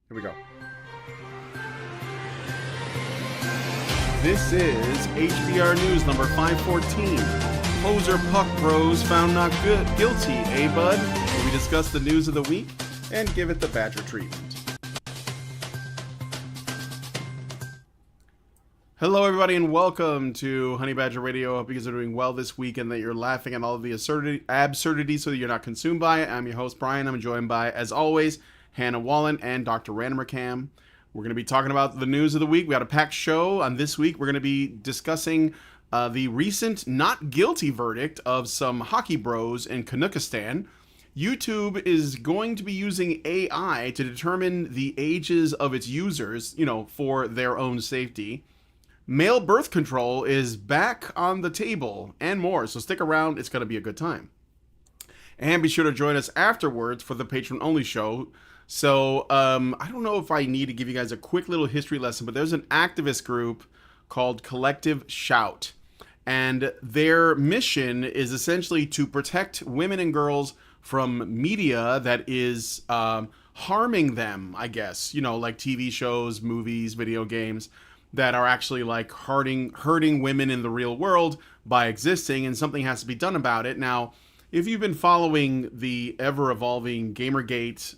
Here we go. This is HBR News number 514. Poser Puck Bros found not guilty, eh, bud? Where we discuss the news of the week and give it the Badger treatment. Hello, everybody, and welcome to Honey Badger Radio. I hope you guys are doing well this week and that you're laughing at all of the absurdity so that you're not consumed by it. I'm your host, Brian. I'm joined by, as always, Hannah Wallen and Dr. Randomcam. We're going to be talking about the news of the week. We got a packed show on this week. We're going to be discussing the recent not guilty verdict of some hockey bros in Canukustan. YouTube is going to be using AI to determine the ages of its users, for their own safety. Male birth control is back on the table and more, so stick around. It's going to be a good time. And be sure to join us afterwards for the patron-only show. So, I don't know if I need to give you guys a quick little history lesson, but there's an activist group called Collective Shout. And their mission is essentially to protect women and girls from media that is harming them, I guess. Like TV shows, movies, video games that are actually like hurting women in the real world by existing, and something has to be done about it. Now, if you've been following the ever-evolving Gamergate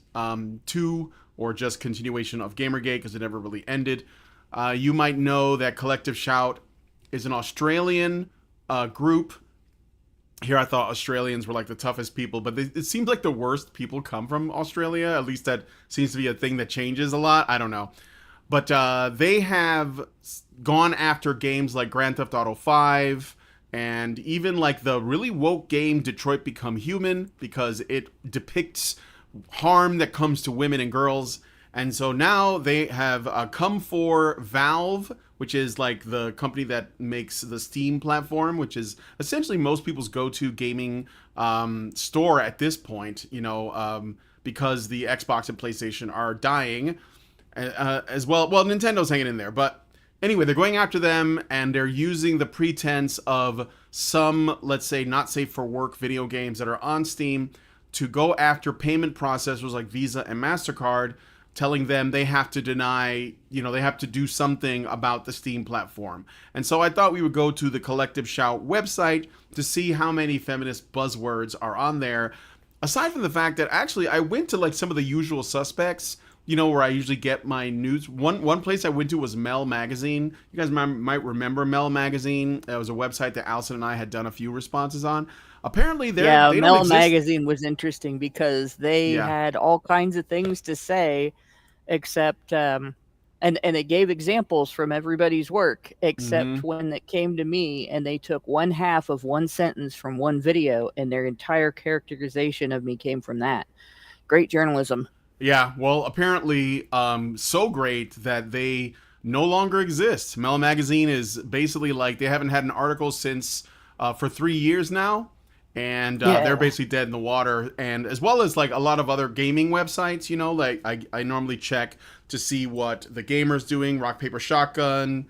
2, or just continuation of Gamergate because it never really ended, you might know that Collective Shout is an Australian group. Here I thought Australians were like the toughest people, but it seems like the worst people come from Australia. At least that seems to be a thing that changes a lot. I don't know. But they have gone after games like Grand Theft Auto 5, and even like the really woke game Detroit Become Human, because it depicts harm that comes to women and girls. And so now they have come for Valve, which is like the company that makes the Steam platform, which is essentially most people's go-to gaming store at this point, because the Xbox and PlayStation are dying as well. Well, Nintendo's hanging in there, but anyway, they're going after them, and they're using the pretense of some, let's say, not safe for work video games that are on Steam to go after payment processors like Visa and MasterCard, telling them they have to deny, they have to do something about the Steam platform. And so I thought we would go to the Collective Shout website to see how many feminist buzzwords are on there. Aside from the fact that actually I went to like some of the usual suspects, where I usually get my news. One place I went to was Mel Magazine. You guys might remember Mel Magazine. It was a website that Allison and I had done a few responses on. Apparently, they don't exist. Magazine was interesting because they had all kinds of things to say, except and it gave examples from everybody's work, except when it came to me, and they took one half of one sentence from one video, and their entire characterization of me came from that. Great journalism. Yeah, well, apparently so great that they no longer exist. Mel Magazine is basically like they haven't had an article since for 3 years now, and they're basically dead in the water. And as well as like a lot of other gaming websites, like I normally check to see what the gamer's doing, Rock Paper Shotgun,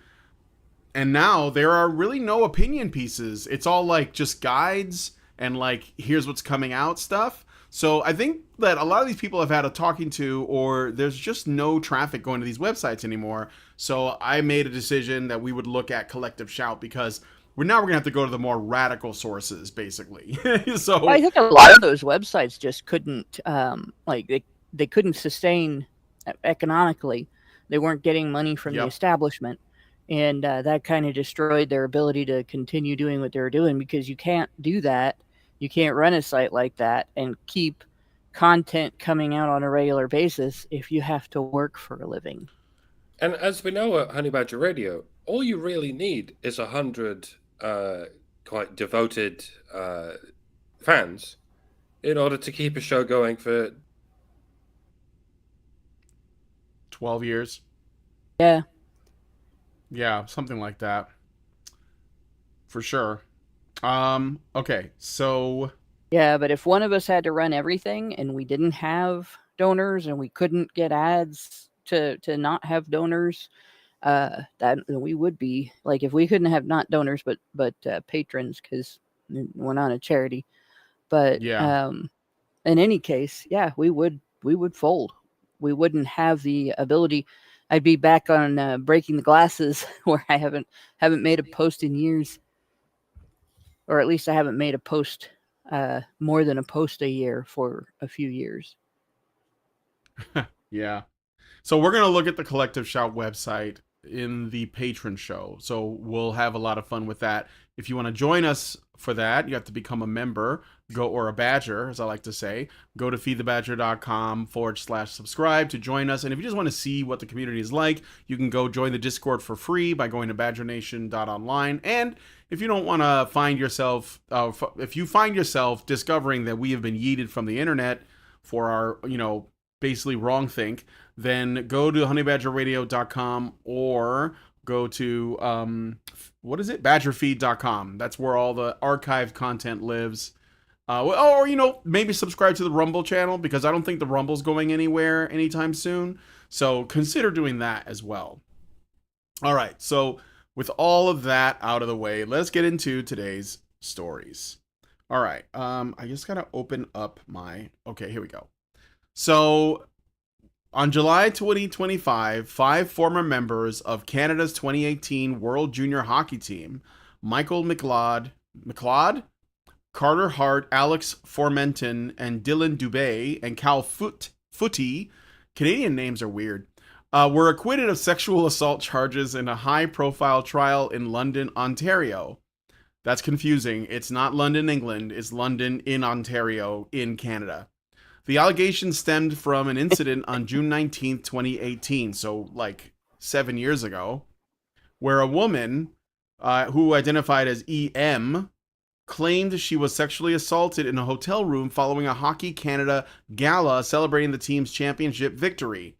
and now there are really no opinion pieces. It's all like just guides and like here's what's coming out stuff. So I think that a lot of these people have had a talking to, or there's just no traffic going to these websites anymore. So I made a decision that we would look at Collective Shout, because we're going to have to go to the more radical sources, basically. So I think a lot of those websites just couldn't, they couldn't sustain economically. They weren't getting money from the establishment. And that kind of destroyed their ability to continue doing what they were doing, because you can't do that. You can't run a site like that and keep content coming out on a regular basis if you have to work for a living. And as we know at Honey Badger Radio, all you really need is 100 quite devoted fans in order to keep a show going for 12 years. Yeah. Yeah, something like that. For sure. Okay, so yeah, but if one of us had to run everything and we didn't have donors and we couldn't get ads to not have donors, that we would be like, if we couldn't have not donors but patrons, because we're not a charity. But in any case, we would fold. we wouldn't have the ability. I'd be back on Breaking the Glasses, where I haven't made a post in years, or at least I haven't made a post more than a post a year for a few years. Yeah. So we're going to look at the Collective Shout website in the patron show. So we'll have a lot of fun with that. If you want to join us for that, you have to become a member, or a badger, as I like to say. Go to feedthebadger.com/subscribe to join us. And if you just want to see what the community is like, you can go join the Discord for free by going to badgernation.online. And if you don't want to find yourself, if you find yourself discovering that we have been yeeted from the internet for our, basically wrong think, then go to honeybadgerradio.com or go to badgerfeed.com. That's where all the archived content lives. Or maybe subscribe to the Rumble channel, because I don't think the Rumble's going anywhere anytime soon. So consider doing that as well. All right, so with all of that out of the way, let's get into today's stories. All right, I just gotta open up okay, here we go. So, on July 2025, 5 former members of Canada's 2018 World Junior Hockey Team, Michael McLeod, Carter Hart, Alex Formenton, and Dylan Dubé, and Cal Footy, Canadian names are weird, were acquitted of sexual assault charges in a high-profile trial in London, Ontario. That's confusing. It's not London, England. It's London in Ontario in Canada. The allegation stemmed from an incident on June 19th, 2018, so like 7 years ago, where a woman who identified as EM claimed she was sexually assaulted in a hotel room following a Hockey Canada gala celebrating the team's championship victory.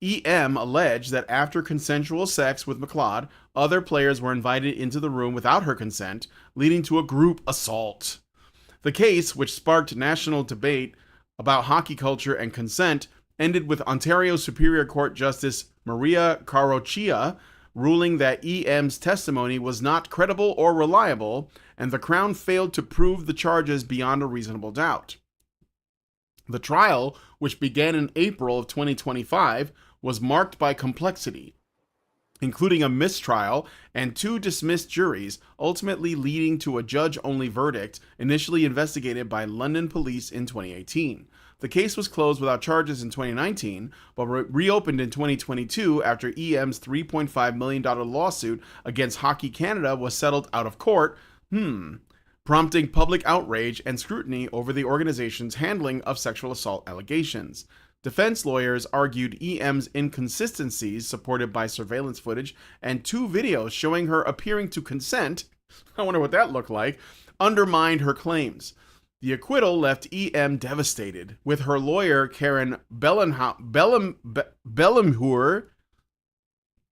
EM alleged that after consensual sex with McLeod, other players were invited into the room without her consent, leading to a group assault. The case, which sparked national debate about hockey culture and consent, ended with Ontario Superior Court Justice Maria Caroccia ruling that EM's testimony was not credible or reliable, and the Crown failed to prove the charges beyond a reasonable doubt. The trial, which began in April of 2025, was marked by complexity, including a mistrial and 2 dismissed juries, ultimately leading to a judge-only verdict initially investigated by London police in 2018. The case was closed without charges in 2019, but reopened in 2022 after EM's $3.5 million lawsuit against Hockey Canada was settled out of court, prompting public outrage and scrutiny over the organization's handling of sexual assault allegations. Defense lawyers argued EM's inconsistencies, supported by surveillance footage and 2 videos showing her appearing to consent, I wonder what that looked like, undermined her claims. The acquittal left EM devastated, with her lawyer Karen Bellemhuer,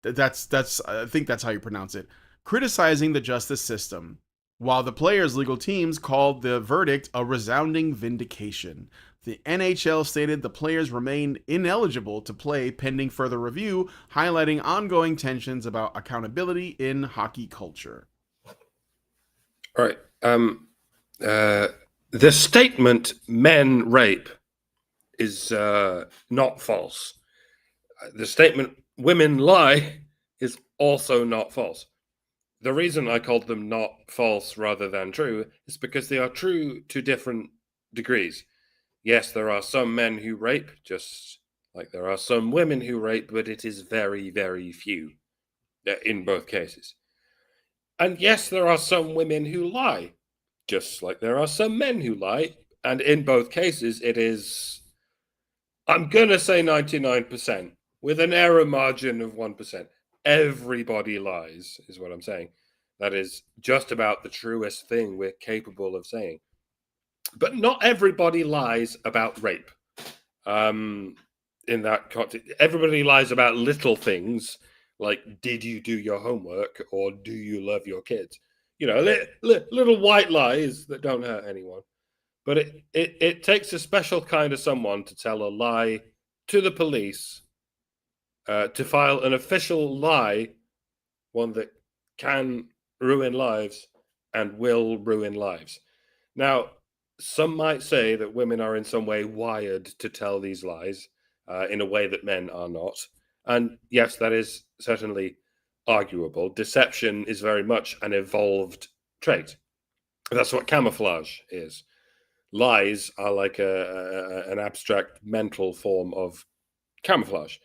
I think that's how you pronounce it, criticizing the justice system, while the players' legal teams called the verdict a resounding vindication. The NHL stated the players remain ineligible to play pending further review, highlighting ongoing tensions about accountability in hockey culture. All right. The statement "men rape" is not false. The statement "women lie" is also not false. The reason I called them not false rather than true is because they are true to different degrees. Yes, there are some men who rape, just like there are some women who rape, but it is very, very few in both cases. And yes, there are some women who lie, just like there are some men who lie. And in both cases, it is, I'm going to say 99%, with an error margin of 1%. Everybody lies, is what I'm saying. That is just about the truest thing we're capable of saying. But not everybody lies about rape. In that context, everybody lies about little things, like, did you do your homework, or do you love your kids? Little white lies that don't hurt anyone. But it takes a special kind of someone to tell a lie to the police, to file an official lie, one that can ruin lives and will ruin lives. Now, some might say that women are in some way wired to tell these lies, in a way that men are not. And yes, that is certainly arguable. Deception is very much an evolved trait. That's what camouflage is. Lies are like an abstract mental form of camouflage.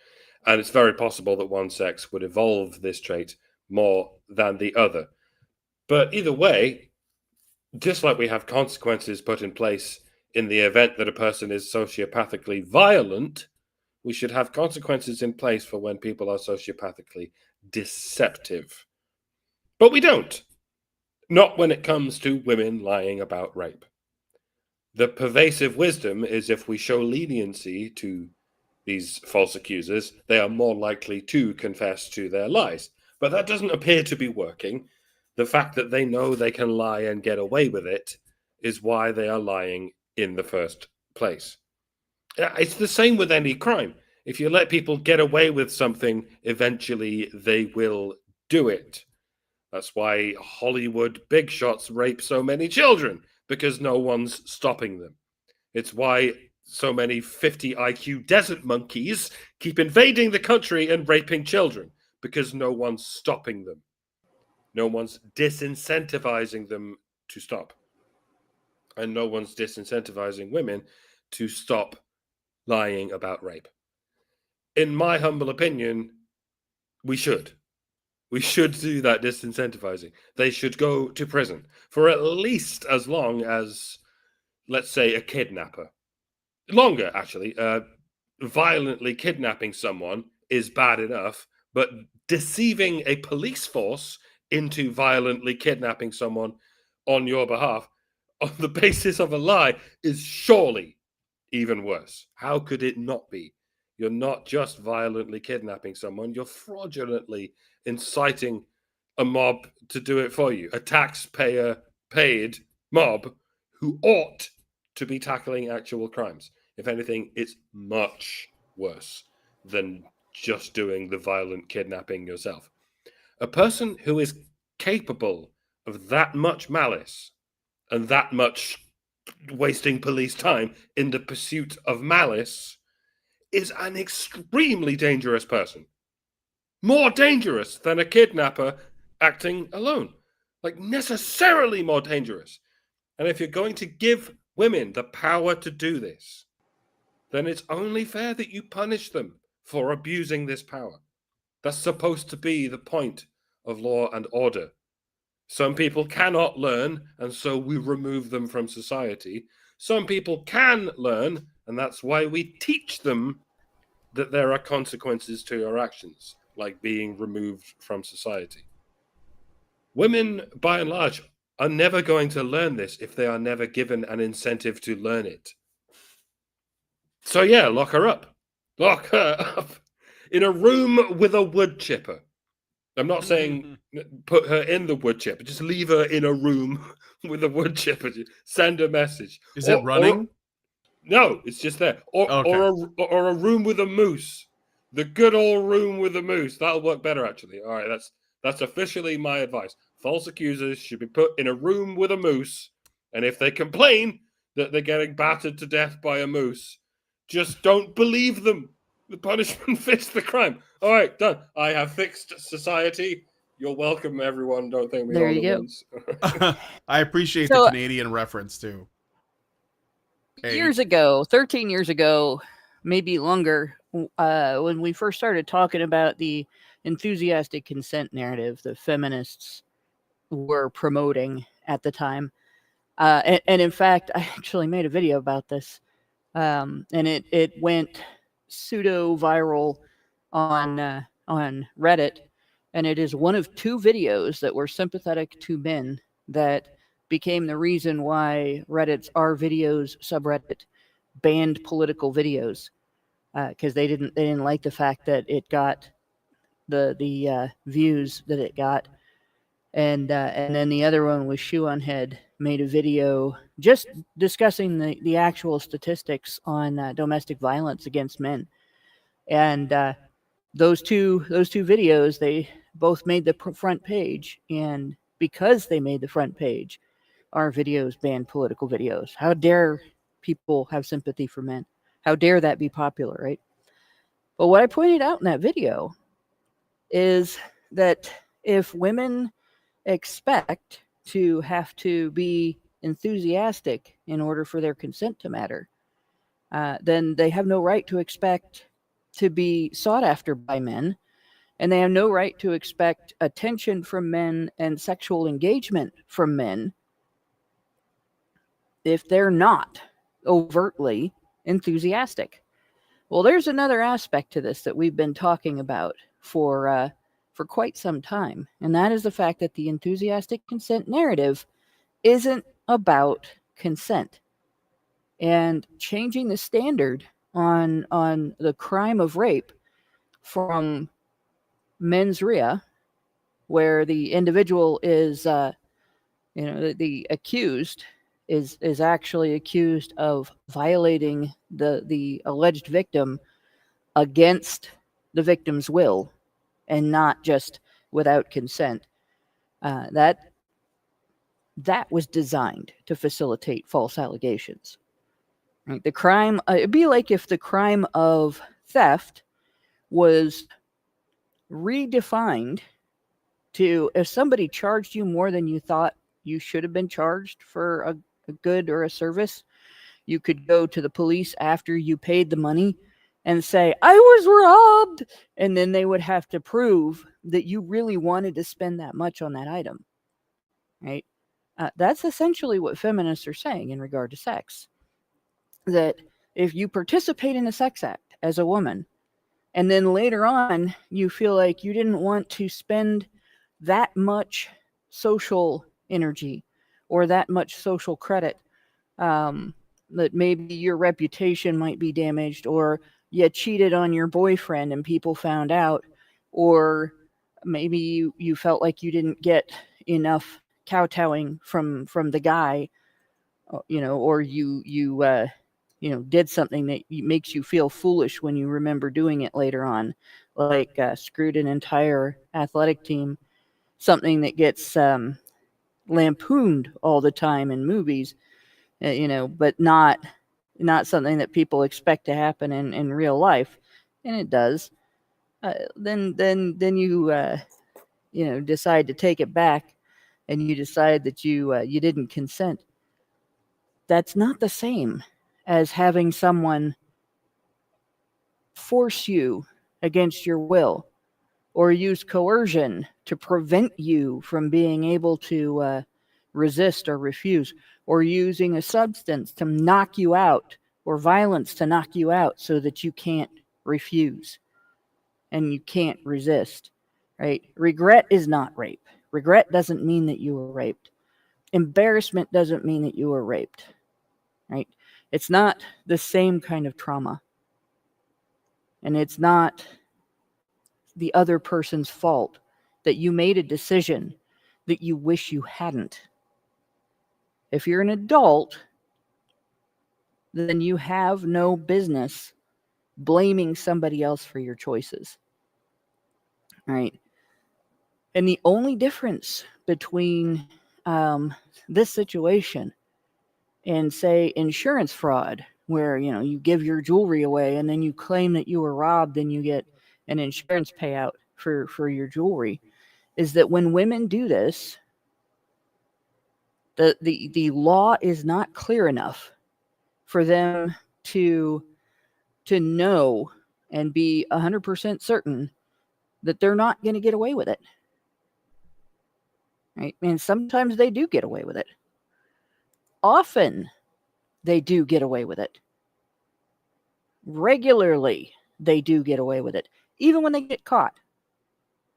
And it's very possible that one sex would evolve this trait more than the other. But either way, just like we have consequences put in place in the event that a person is sociopathically violent, we should have consequences in place for when people are sociopathically deceptive. But we don't. Not when it comes to women lying about rape. The pervasive wisdom is if we show leniency to these false accusers, they are more likely to confess to their lies. But that doesn't appear to be working. The fact that they know they can lie and get away with it is why they are lying in the first place. It's the same with any crime. If you let people get away with something, eventually they will do it. That's why Hollywood big shots rape so many children, because no one's stopping them. It's why so many 50 IQ desert monkeys keep invading the country and raping children, because no one's stopping them. No one's disincentivizing them to stop. And no one's disincentivizing women to stop lying about rape. In my humble opinion, we should. We should do that disincentivizing. They should go to prison for at least as long as, let's say, a kidnapper. Longer, actually. Violently kidnapping someone is bad enough, but deceiving a police force into violently kidnapping someone on your behalf on the basis of a lie is surely even worse. How could it not be? You're not just violently kidnapping someone, you're fraudulently inciting a mob to do it for you. A taxpayer-paid mob who ought to be tackling actual crimes. If anything, it's much worse than just doing the violent kidnapping yourself. A person who is capable of that much malice and that much wasting police time in the pursuit of malice is an extremely dangerous person. More dangerous than a kidnapper acting alone. Like, necessarily more dangerous. And if you're going to give women the power to do this, then it's only fair that you punish them for abusing this power. That's supposed to be the point of law and order. Some people cannot learn, and so we remove them from society. Some people can learn, and that's why we teach them that there are consequences to your actions, like being removed from society. Women, by and large, are never going to learn this if they are never given an incentive to learn it. So yeah, lock her up. Lock her up in a room with a wood chipper. I'm not saying put her in the wood chipper. Just leave her in a room with a wood chipper. Send a message. Is it running? No, it's just there. Or a room with a moose. The good old room with a moose. That'll work better, actually. All right, that's officially my advice. False accusers should be put in a room with a moose, and if they complain that they're getting battered to death by a moose, just don't believe them. The punishment fits the crime. All right, done. I have fixed society. You're welcome, everyone. Don't think me all at once. I appreciate the Canadian reference, too. Years ago, 13 years ago, maybe longer, when we first started talking about the enthusiastic consent narrative that feminists were promoting at the time. And in fact, I actually made a video about this. And it went pseudo-viral on Reddit. And it is one of two videos that were sympathetic to men that became the reason why Reddit's R videos subreddit banned political videos, because they didn't like the fact that it got the views that it got, and then the other one was Shoe on Head made a video just discussing the actual statistics on domestic violence against men, and those two videos, they both made the front page, and because they made the front page, our videos banned political videos. How dare people have sympathy for men? How dare that be popular, right? But what I pointed out in that video is that if women expect to have to be enthusiastic in order for their consent to matter, then they have no right to expect to be sought after by men, and they have no right to expect attention from men and sexual engagement from men if they're not overtly enthusiastic. Well, there's another aspect to this that we've been talking about for quite some time, and that is the fact that the enthusiastic consent narrative isn't about consent. And changing the standard on the crime of rape from mens rea, where the individual is, the accused is actually accused of violating the alleged victim against the victim's will and not just without consent. That was designed to facilitate false allegations. Right? The crime, it'd be like if the crime of theft was redefined to, if somebody charged you more than you thought you should have been charged for a good or a service, you could go to the police after you paid the money and say, I was robbed. And then they would have to prove that you really wanted to spend that much on that item. Right? That's essentially what feminists are saying in regard to sex. That if you participate in a sex act as a woman, and then later on you feel like you didn't want to spend that much social energy or that much social credit, that maybe your reputation might be damaged, or you cheated on your boyfriend and people found out, or maybe you felt like you didn't get enough kowtowing from the guy, or you did something that makes you feel foolish when you remember doing it later on, like screwed an entire athletic team, something that gets lampooned all the time in movies, but not something that people expect to happen in real life, and it does. Then you decide to take it back, and you decide that you didn't consent. That's not the same as having someone force you against your will or use coercion to prevent you from being able to resist or refuse, or using a substance to knock you out, or violence to knock you out so that you can't refuse and you can't resist. Right? Regret is not rape. Regret doesn't mean that you were raped. Embarrassment doesn't mean that you were raped. Right? It's not the same kind of trauma. And it's not the other person's fault that you made a decision that you wish you hadn't. If you're an adult, then you have no business blaming somebody else for your choices. Right? And the only difference between this situation and, say, insurance fraud, where you give your jewelry away and then you claim that you were robbed and you get an insurance payout for your jewelry, is that when women do this, the law is not clear enough for them to know and be 100% certain that they're not going to get away with it. Right? And sometimes they do get away with it. Often they do get away with it. Regularly they do get away with it, even when they get caught.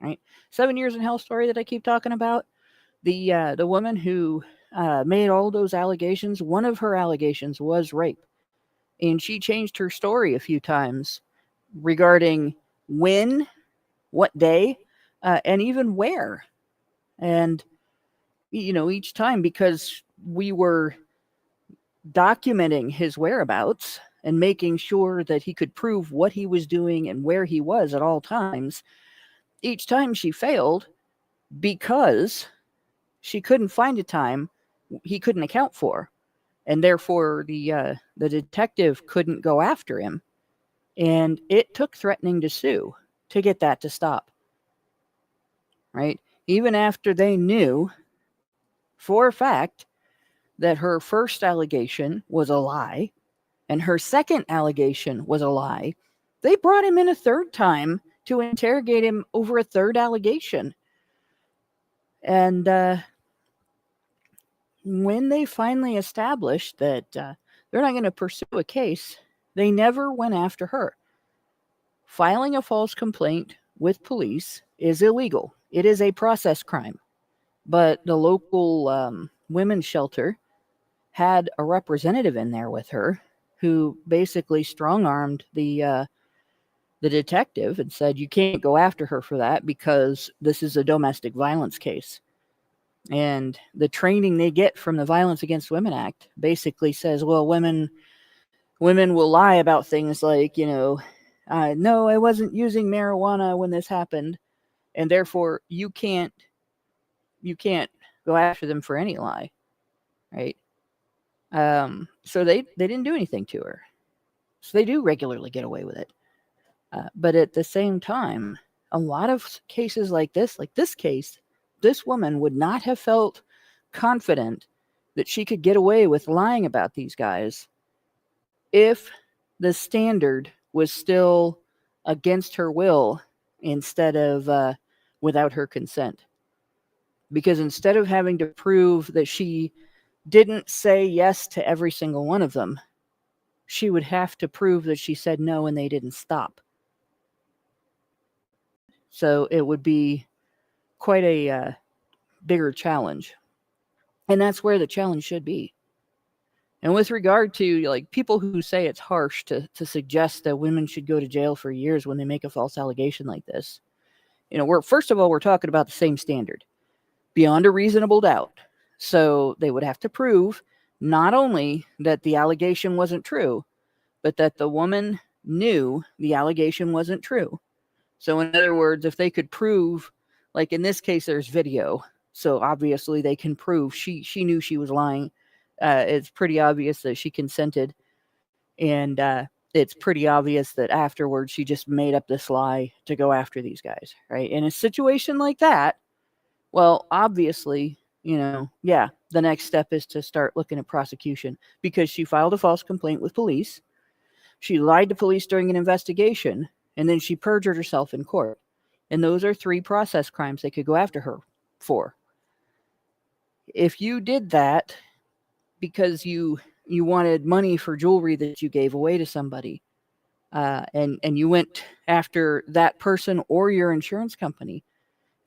Right? 7 Years in Hell story that I keep talking about. The woman who made all those allegations, one of her allegations was rape. And she changed her story a few times regarding when, what day, and even where. And, each time, because we were documenting his whereabouts and making sure that he could prove what he was doing and where he was at all times, each time she failed because she couldn't find a time he couldn't account for. And therefore, the detective couldn't go after him. And it took threatening to sue to get that to stop. Right? Even after they knew for a fact that her first allegation was a lie and her second allegation was a lie, they brought him in a third time to interrogate him over a third allegation. And when they finally established that they're not going to pursue a case, they never went after her. Filing a false complaint with police is illegal. It is a process crime. But the local women's shelter had a representative in there with her who basically strong-armed the detective and said, you can't go after her for that because this is a domestic violence case. And the training they get from the Violence Against Women Act basically says, well, women will lie about things like, no, I wasn't using marijuana when this happened, and therefore you can't go after them for any lie, right? So they didn't do anything to her. So they do regularly get away with it. But at the same time, a lot of cases like this case, this woman would not have felt confident that she could get away with lying about these guys if the standard was still against her will instead of without her consent. Because instead of having to prove that she didn't say yes to every single one of them, she would have to prove that she said no and they didn't stop. So it would be quite a bigger challenge. And that's where the challenge should be. And with regard to like people who say it's harsh to suggest that women should go to jail for years when they make a false allegation like this, first of all, we're talking about the same standard, beyond a reasonable doubt. So they would have to prove not only that the allegation wasn't true, but that the woman knew the allegation wasn't true. So in other words, if they could prove, like in this case, there's video. So obviously they can prove she knew she was lying. It's pretty obvious that she consented. And it's pretty obvious that afterwards she just made up this lie to go after these guys, right? In a situation like that, well, obviously, the next step is to start looking at prosecution because she filed a false complaint with police. She lied to police during an investigation, and then she perjured herself in court. And those are 3 process crimes they could go after her for. If you did that because you wanted money for jewelry that you gave away to somebody, and you went after that person or your insurance company,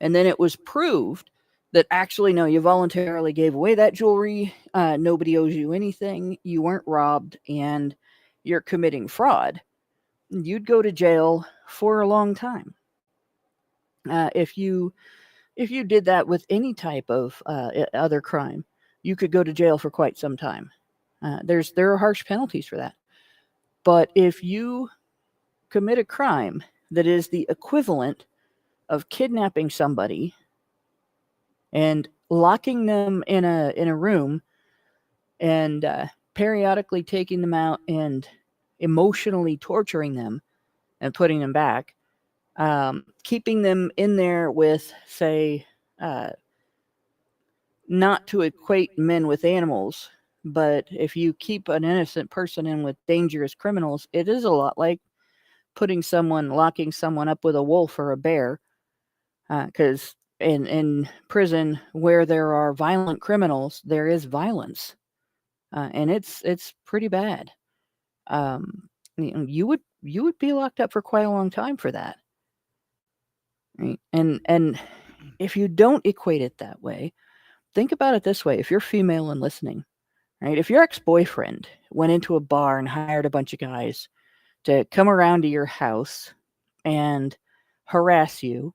and then it was proved that actually, no, you voluntarily gave away that jewelry, nobody owes you anything, you weren't robbed, and you're committing fraud, you'd go to jail for a long time. If you did that with any type of other crime, you could go to jail for quite some time. There are harsh penalties for that. But if you commit a crime that is the equivalent of kidnapping somebody and locking them in a room and periodically taking them out and emotionally torturing them and putting them back, keeping them in there with, say, not to equate men with animals, but if you keep an innocent person in with dangerous criminals, it is a lot like locking someone up with a wolf or a bear, because in prison where there are violent criminals, there is violence, and it's pretty bad. You would be locked up for quite a long time for that, right? And if you don't equate it that way, think about it this way: if you're female and listening, right? If your ex-boyfriend went into a bar and hired a bunch of guys to come around to your house and harass you,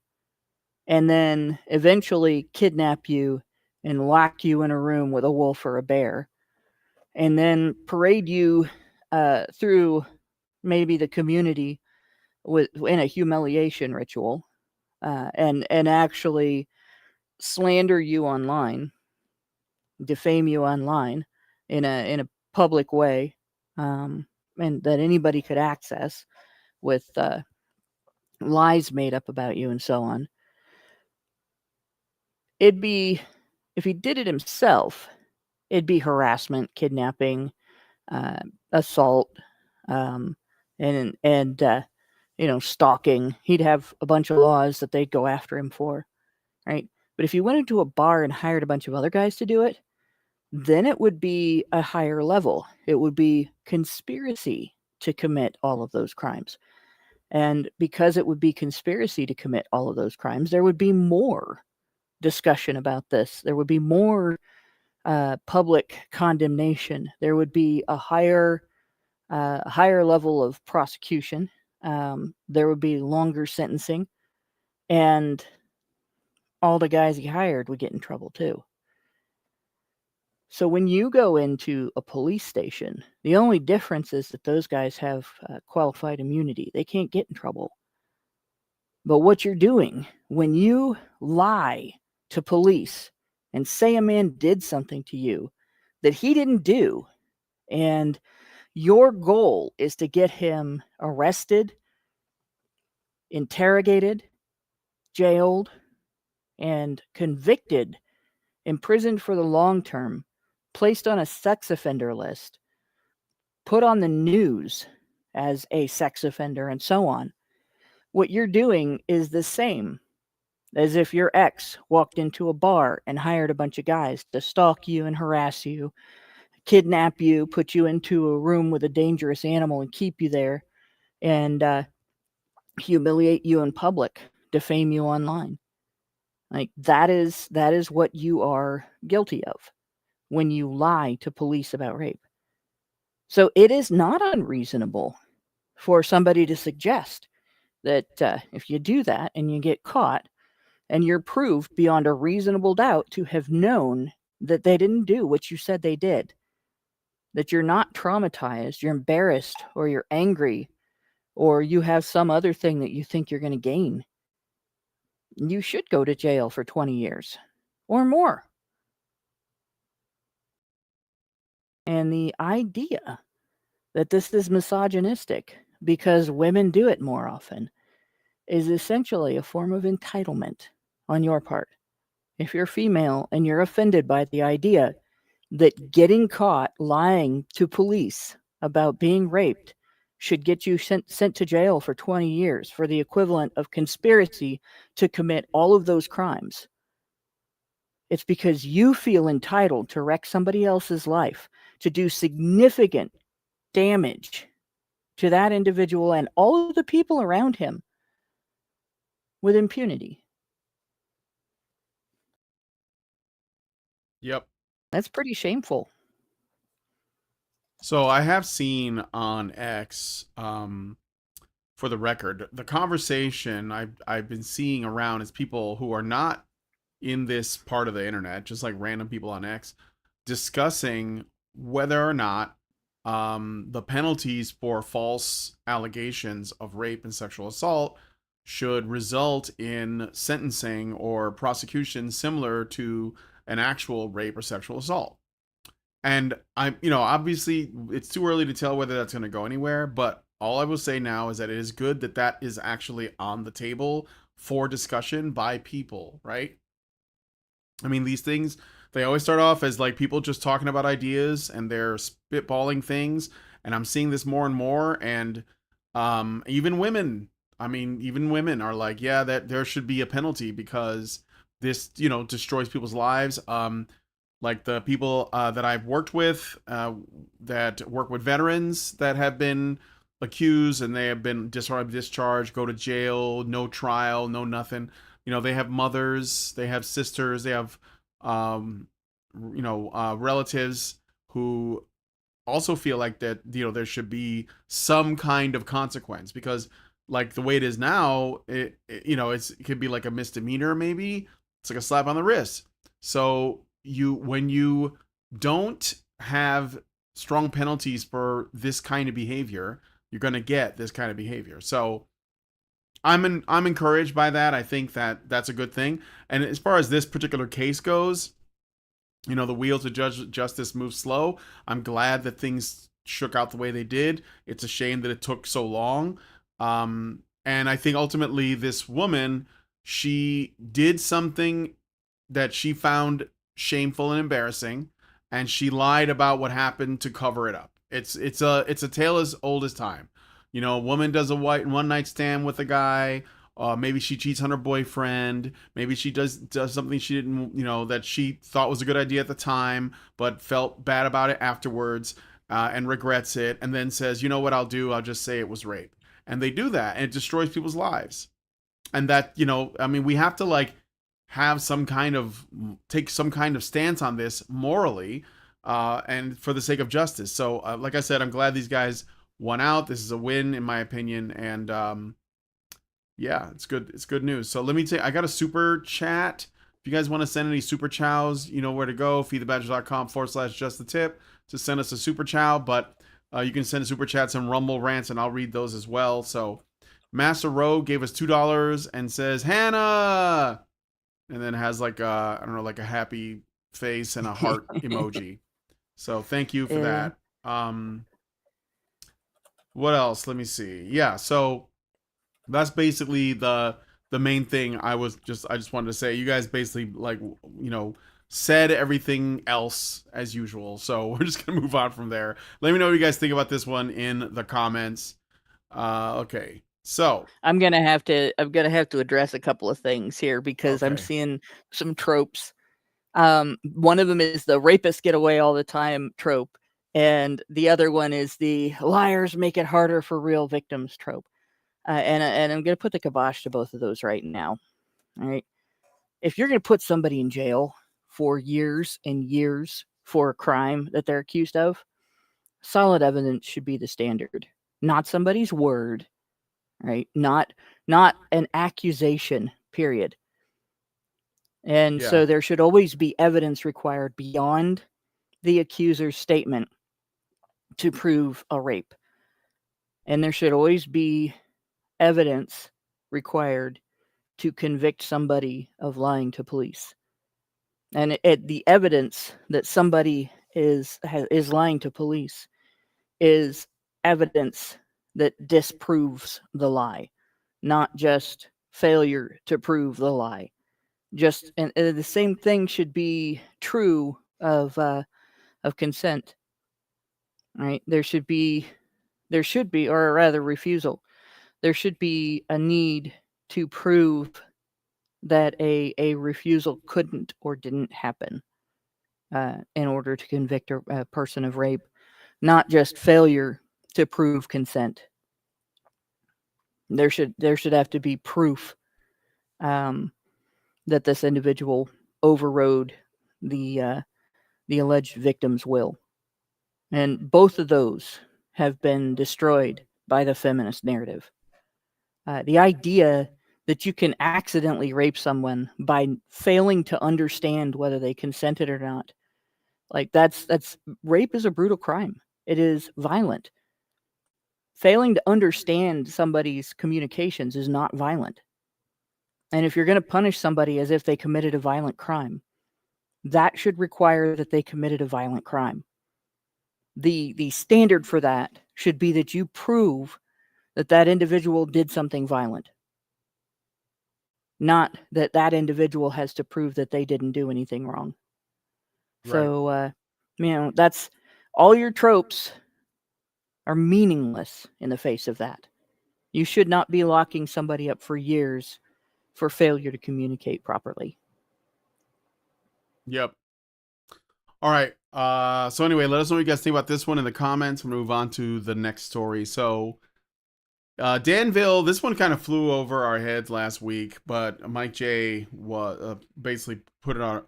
and then eventually kidnap you and lock you in a room with a wolf or a bear, and then parade you through maybe the community in a humiliation ritual, and actually slander you online, defame you online in a public way, and that anybody could access, with lies made up about you and so on. It'd be, if he did it himself, it'd be harassment, kidnapping, assault, and stalking. He'd have a bunch of laws that they'd go after him for, right? But if you went into a bar and hired a bunch of other guys to do it, then it would be a higher level. It would be conspiracy to commit all of those crimes. And because it would be conspiracy to commit all of those crimes, there would be more discussion about this. There would be more public condemnation. There would be a higher level of prosecution. There would be longer sentencing, and all the guys he hired would get in trouble too. So when you go into a police station, the only difference is that those guys have qualified immunity. They can't get in trouble. But what you're doing when you lie to police and say a man did something to you that he didn't do, and your goal is to get him arrested, interrogated, jailed, and convicted, imprisoned for the long term, placed on a sex offender list, put on the news as a sex offender, and so on. What you're doing is the same as if your ex walked into a bar and hired a bunch of guys to stalk you and harass you, kidnap you, put you into a room with a dangerous animal and keep you there, and humiliate you in public, defame you online. Like that is what you are guilty of when you lie to police about rape. So it is not unreasonable for somebody to suggest that if you do that and you get caught and you're proved beyond a reasonable doubt to have known that they didn't do what you said they did, that you're not traumatized, you're embarrassed, or you're angry, or you have some other thing that you think you're going to gain, you should go to jail for 20 years or more. And the idea that this is misogynistic because women do it more often is essentially a form of entitlement on your part. If you're female and you're offended by the idea that getting caught lying to police about being raped should get you sent to jail for 20 years for the equivalent of conspiracy to commit all of those crimes, it's because you feel entitled to wreck somebody else's life, to do significant damage to that individual and all of the people around him with impunity. Yep. That's pretty shameful. So I have seen on X, for the record, the conversation I've been seeing around is people who are not in this part of the internet, just like random people on X, discussing whether or not the penalties for false allegations of rape and sexual assault should result in sentencing or prosecution similar to an actual rape or sexual assault. And obviously it's too early to tell whether that's going to go anywhere, but all I will say now is that it is good that that is actually on the table for discussion by people, right? I mean, these things, they always start off as like people just talking about ideas and they're spitballing things. And I'm seeing this more and more. And even women, even women are like, yeah, that there should be a penalty because this, destroys people's lives. Like the people that I've worked with that work with veterans that have been accused and they have been discharged, go to jail, no trial, no nothing. They have mothers, they have sisters, they have, relatives who also feel like that, there should be some kind of consequence because like the way it is now, it could be like a misdemeanor. Maybe it's like a slap on the wrist. So when you don't have strong penalties for this kind of behavior, you're going to get this kind of behavior. So I'm encouraged by that. I think that that's a good thing. And as far as this particular case goes, the wheels of justice move slow. I'm glad that things shook out the way they did. It's a shame that it took so long. And I think ultimately this woman, she did something that she found shameful and embarrassing, and she lied about what happened to cover it up. It's a tale as old as time. You know, a woman does a one night stand with a guy. Maybe she cheats on her boyfriend. Maybe she does something she didn't, that she thought was a good idea at the time, but felt bad about it afterwards, and regrets it, and then says, you know what I'll do? I'll just say it was rape. And they do that, and it destroys people's lives. And that, I mean, we have to like have some kind of take some kind of stance on this morally, and for the sake of justice. So, like I said, I'm glad these guys won out. This is a win in my opinion, and yeah, it's good. It's good news. So let me I got a super chat. If you guys want to send any super chows, you know where to go. feedthebadgers.com/just the tip to send us a super chow. But you can send super chats and rumble rants, and I'll read those as well. So Master Rowe gave us $2 and says Hannah, and then has like I don't know, like a happy face and a heart emoji. So thank you for that. What else? Let me see. Yeah, so that's basically the main thing. I just wanted to say. You guys basically like said everything else as usual. So we're just gonna move on from there. Let me know what you guys think about this one in the comments. Okay. So I'm gonna have to address a couple of things here because I'm Okay. seeing some tropes. One of them is the rapists get away all the time trope, and the other one is the liars make it harder for real victims trope. And I'm gonna put the kibosh to both of those right now. All right, if you're gonna put somebody in jail for years and years for a crime that they're accused of, solid evidence should be the standard, not somebody's word. Right? Not an accusation, period. And Yeah. so there should always be evidence required beyond the accuser's statement to prove a rape. And there should always be evidence required to convict somebody of lying to police. And the evidence that somebody is lying to police is evidence that disproves the lie, not just failure to prove the lie. And the same thing should be true of consent. Right? There should be, or rather, refusal. There should be a need to prove that a refusal couldn't or didn't happen in order to convict a person of rape, not just failure to prove consent. There should have to be proof that this individual overrode the alleged victim's will, and both of those have been destroyed by the feminist narrative. The idea that you can accidentally rape someone by failing to understand whether they consented or not, like that's rape is a brutal crime. It is violent. Failing to understand somebody's communications is not violent. And if you're going to punish somebody as if they committed a violent crime, that should require that they committed a violent crime. The standard for that should be that you prove that individual did something violent, not that individual has to prove that they didn't do anything wrong. Right. So, that's all your tropes are meaningless in the face of that. You should not be locking somebody up for years for failure to communicate properly. Yep. All right. So anyway, let us know what you guys think about this one in the comments. We'll move on to the next story. So Danville, this one kind of flew over our heads last week, but Mike J was basically put it on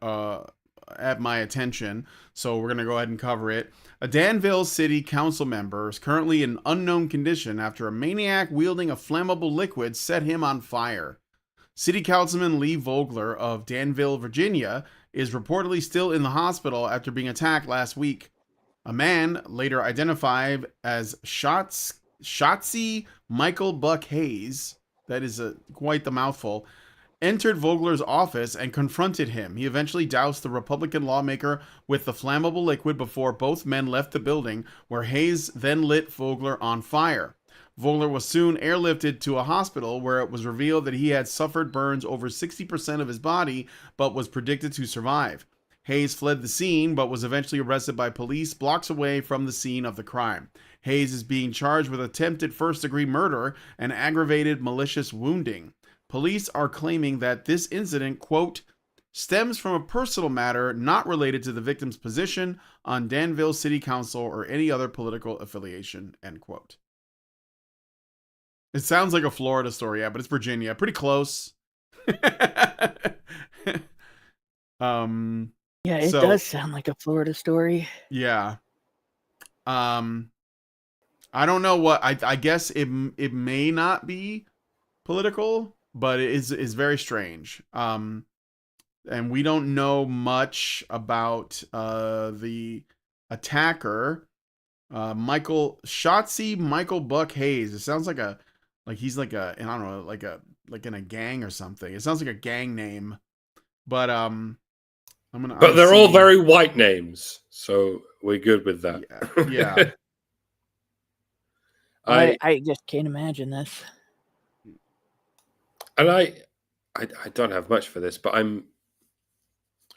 at my attention, so we're gonna go ahead and cover it. A Danville City Council member is currently in unknown condition after a maniac wielding a flammable liquid set him on fire. City Councilman Lee Vogler of Danville, Virginia, is reportedly still in the hospital after being attacked last week. A man, later identified as Shotzi Michael Buck Hayes, that is quite the mouthful, entered Vogler's office and confronted him. He eventually doused the Republican lawmaker with the flammable liquid before both men left the building, where Hayes then lit Vogler on fire. Voller was soon airlifted to a hospital where it was revealed that he had suffered burns over 60% of his body, but was predicted to survive. Hayes fled the scene, but was eventually arrested by police blocks away from the scene of the crime. Hayes is being charged with attempted first-degree murder and aggravated malicious wounding. Police are claiming that this incident, quote, stems from a personal matter not related to the victim's position on Danville City Council or any other political affiliation, end quote. It sounds like a Florida story, yeah, but it's Virginia. Pretty close. Yeah, it does sound like a Florida story. Yeah. I don't know what I guess it may not be political, but it is very strange. And we don't know much about the attacker, Michael Buck Hayes. It sounds like he's like a, I don't know, like in a gang or something. It sounds like a gang name, but But they're all very white names, so we're good with that. Yeah. I just can't imagine this. And I don't have much for this, but I'm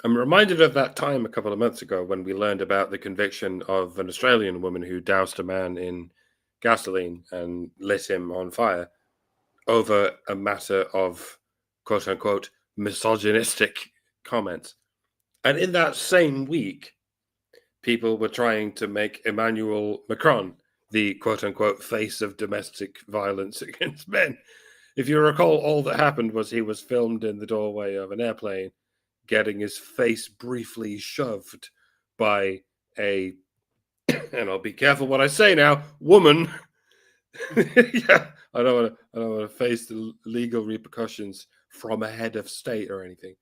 reminded of that time a couple of months ago when we learned about the conviction of an Australian woman who doused a man in gasoline and lit him on fire over a matter of quote unquote misogynistic comments. And in that same week, people were trying to make Emmanuel Macron the quote unquote face of domestic violence against men. If you recall, all that happened was he was filmed in the doorway of an airplane getting his face briefly shoved by a, and I'll be careful what I say now, woman. Yeah, I don't want to face the legal repercussions from a head of state or anything.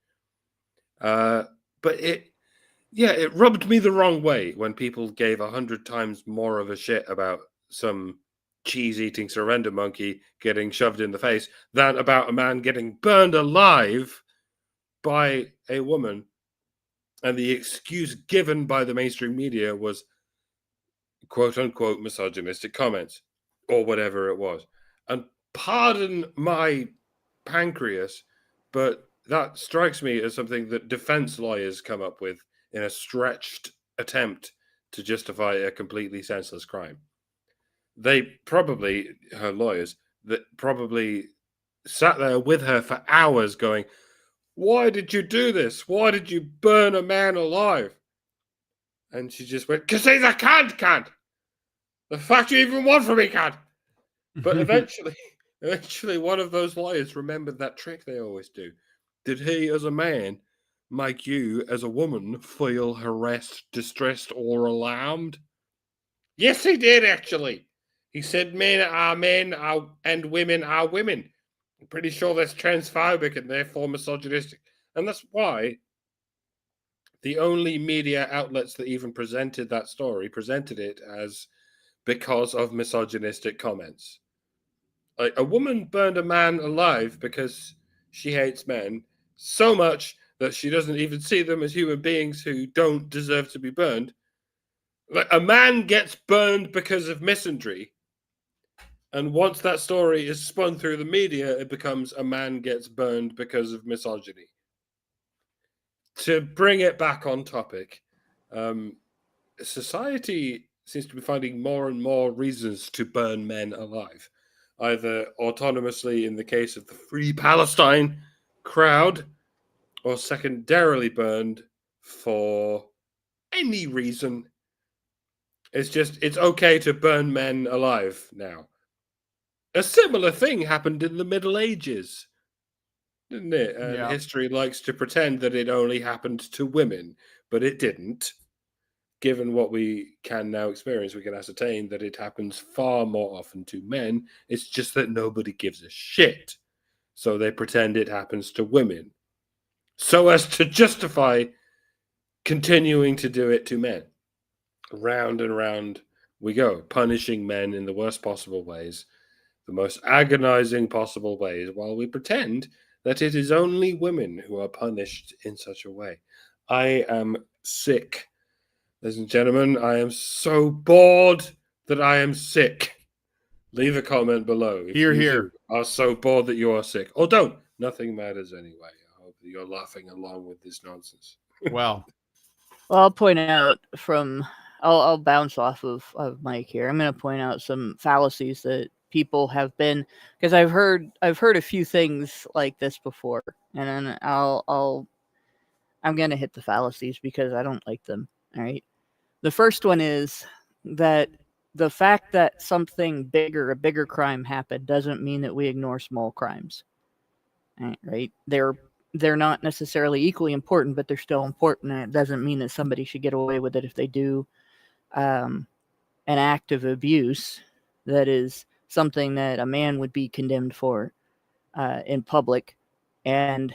But it rubbed me the wrong way when people gave 100 times more of a shit about some cheese-eating surrender monkey getting shoved in the face than about a man getting burned alive by a woman. And the excuse given by the mainstream media was quote-unquote misogynistic comments or whatever it was. And pardon my pancreas, but that strikes me as something that defense lawyers come up with in a stretched attempt to justify a completely senseless crime. They probably, her lawyers, that probably sat there with her for hours going, why did you do this? Why did you burn a man alive? And she just went, because he's a cunt. The fact you even want from me, cunt. But eventually one of those lawyers remembered that trick they always do. Did he, as a man, make you, as a woman, feel harassed, distressed, or alarmed? Yes, he did, actually. He said men are men and women are women. I'm pretty sure that's transphobic and therefore misogynistic. And that's why the only media outlets that even presented that story presented it as because of misogynistic comments. Like, a woman burned a man alive because she hates men so much that she doesn't even see them as human beings who don't deserve to be burned. Like, a man gets burned because of misandry. And once that story is spun through the media, it becomes a man gets burned because of misogyny. To bring it back on topic, society seems to be finding more and more reasons to burn men alive, either autonomously in the case of the Free Palestine crowd, or secondarily burned for any reason. It's okay to burn men alive now. A similar thing happened in the Middle Ages, didn't it? And Yeah. history likes to pretend that it only happened to women, but it didn't. Given what we can now experience, we can ascertain that it happens far more often to men. It's just that nobody gives a shit. So they pretend it happens to women, so as to justify continuing to do it to men. Round and round we go, punishing men in the worst possible ways, the most agonizing possible ways, while we pretend that it is only women who are punished in such a way. I am sick. Ladies and gentlemen, I am so bored that I am sick. Leave a comment below if Here. are so bored that you are sick. Or don't. Nothing matters anyway. I hope that you're laughing along with this nonsense. Well, I'll point out I'll bounce off of Mike here. I'm going to point out some fallacies that people have been, because I've heard a few things like this before, and then I'm going to hit the fallacies because I don't like them. All right. The first one is that the fact that something a bigger crime happened doesn't mean that we ignore small crimes. Right? They're not necessarily equally important, but they're still important. And it doesn't mean that somebody should get away with it if they do an act of abuse that is something that a man would be condemned for in public. And,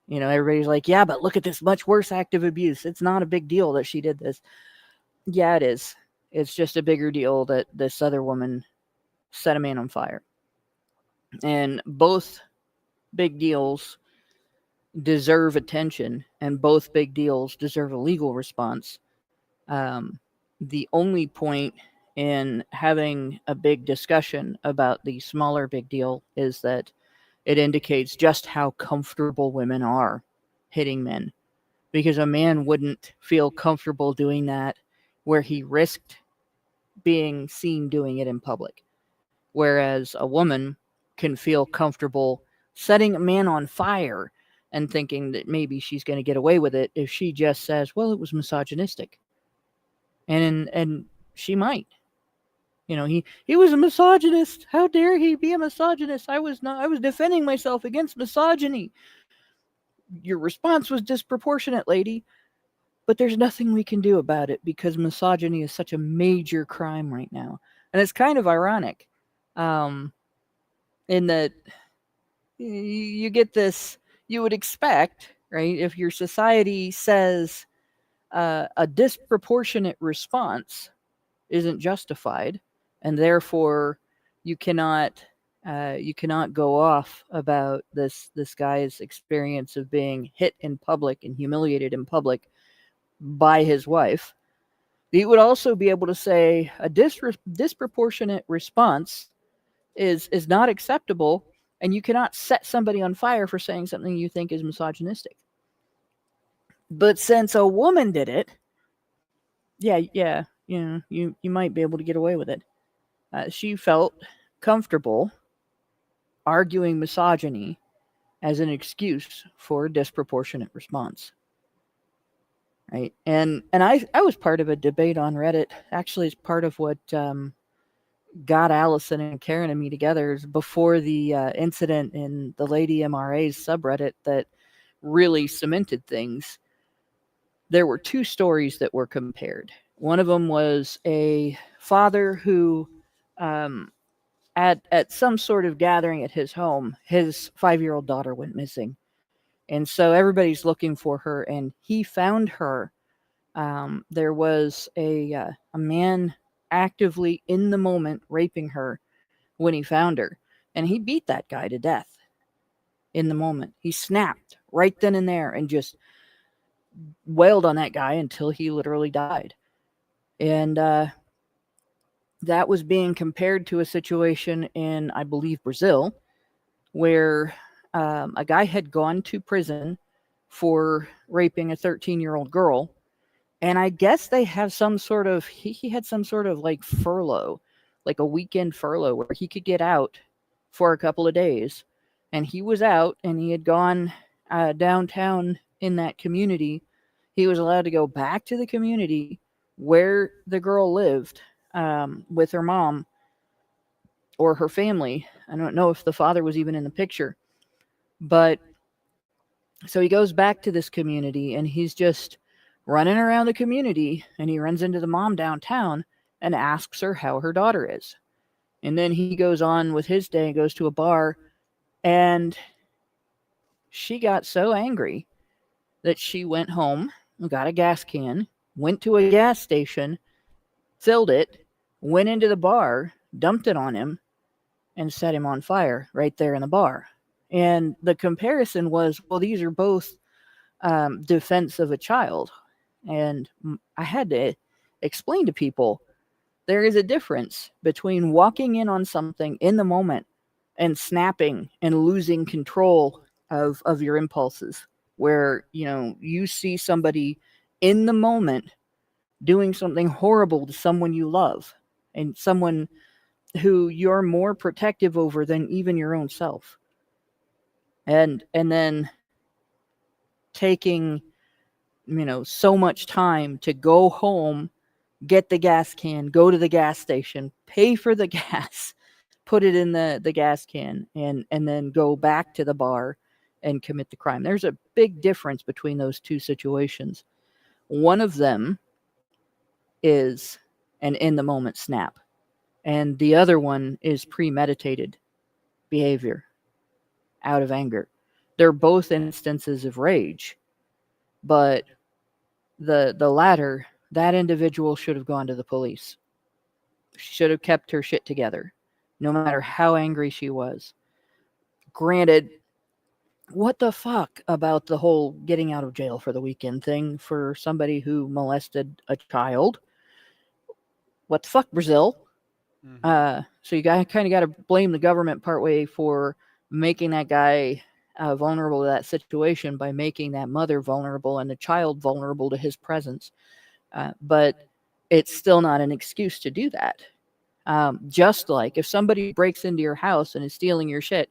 everybody's like, yeah, but look at this much worse act of abuse. It's not a big deal that she did this. Yeah, it is. It's just a bigger deal that this other woman set a man on fire. And both big deals deserve attention, and both big deals deserve a legal response. The only point in having a big discussion about the smaller big deal is that it indicates just how comfortable women are hitting men, because a man wouldn't feel comfortable doing that where he risked being seen doing it in public, whereas a woman can feel comfortable setting a man on fire and thinking that maybe she's going to get away with it if she just says, well, it was misogynistic. And she might. He was a misogynist. How dare he be a misogynist? I was defending myself against misogyny. Your response was disproportionate, lady. But there's nothing we can do about it because misogyny is such a major crime right now. And it's kind of ironic in that you get this, you would expect, right, if your society says a disproportionate response isn't justified, and therefore you cannot go off about this guy's experience of being hit in public and humiliated in public by his wife. He would also be able to say a disproportionate response is not acceptable, and you cannot set somebody on fire for saying something you think is misogynistic. But since a woman did it, you might be able to get away with it. She felt comfortable arguing misogyny as an excuse for a disproportionate response. Right. And I was part of a debate on Reddit. Actually, it's part of what got Allison and Karen and me together before the incident in the Lady MRA's subreddit that really cemented things. There were two stories that were compared. One of them was a father who, at some sort of gathering at his home, his 5-year-old daughter went missing. And so everybody's looking for her, and he found her. There was a man actively in the moment raping her when he found her, and he beat that guy to death in the moment. He snapped right then and there and just wailed on that guy until he literally died. And that was being compared to a situation in, I believe, Brazil, where a guy had gone to prison for raping a 13-year-old girl. And I guess they have some sort of, he had some sort of like furlough, like a weekend furlough where he could get out for a couple of days. And he was out, and he had gone downtown in that community. He was allowed to go back to the community where the girl lived with her mom or her family. I don't know if the father was even in the picture. But so he goes back to this community, and he's just running around the community, and he runs into the mom downtown and asks her how her daughter is. And then he goes on with his day and goes to a bar, and she got so angry that she went home and got a gas can, went to a gas station, filled it, went into the bar, dumped it on him, and set him on fire right there in the bar. And the comparison was, well, these are both defense of a child. And I had to explain to people, There is a difference between walking in on something in the moment and snapping and losing control of your impulses, where you see somebody in the moment doing something horrible to someone you love and someone who you're more protective over than even your own self, and then taking so much time to go home, get the gas can, go to the gas station, pay for the gas, put it in the gas can, and then go back to the bar and commit the crime. There's a big difference between those two situations. One of them is an in the moment snap, and the other one is premeditated behavior out of anger. They're both instances of rage, but the latter, that individual should have gone to the police. She should have kept her shit together, no matter how angry she was. Granted, what the fuck about the whole getting out of jail for the weekend thing for somebody who molested a child? What the fuck, Brazil? So you kind of got to blame the government partway for making that guy vulnerable to that situation by making that mother vulnerable and the child vulnerable to his presence. But it's still not an excuse to do that. Just like if somebody breaks into your house and is stealing your shit,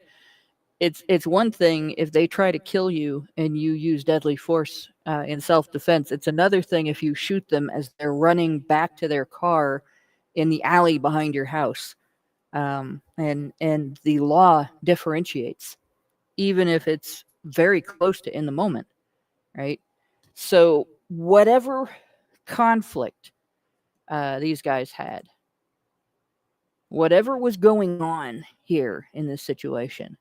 it's one thing if they try to kill you and you use deadly force in self-defense. It's another thing if you shoot them as they're running back to their car in the alley behind your house. And the law differentiates, even if it's very close to in the moment, right? So whatever conflict these guys had, whatever was going on here in this situation,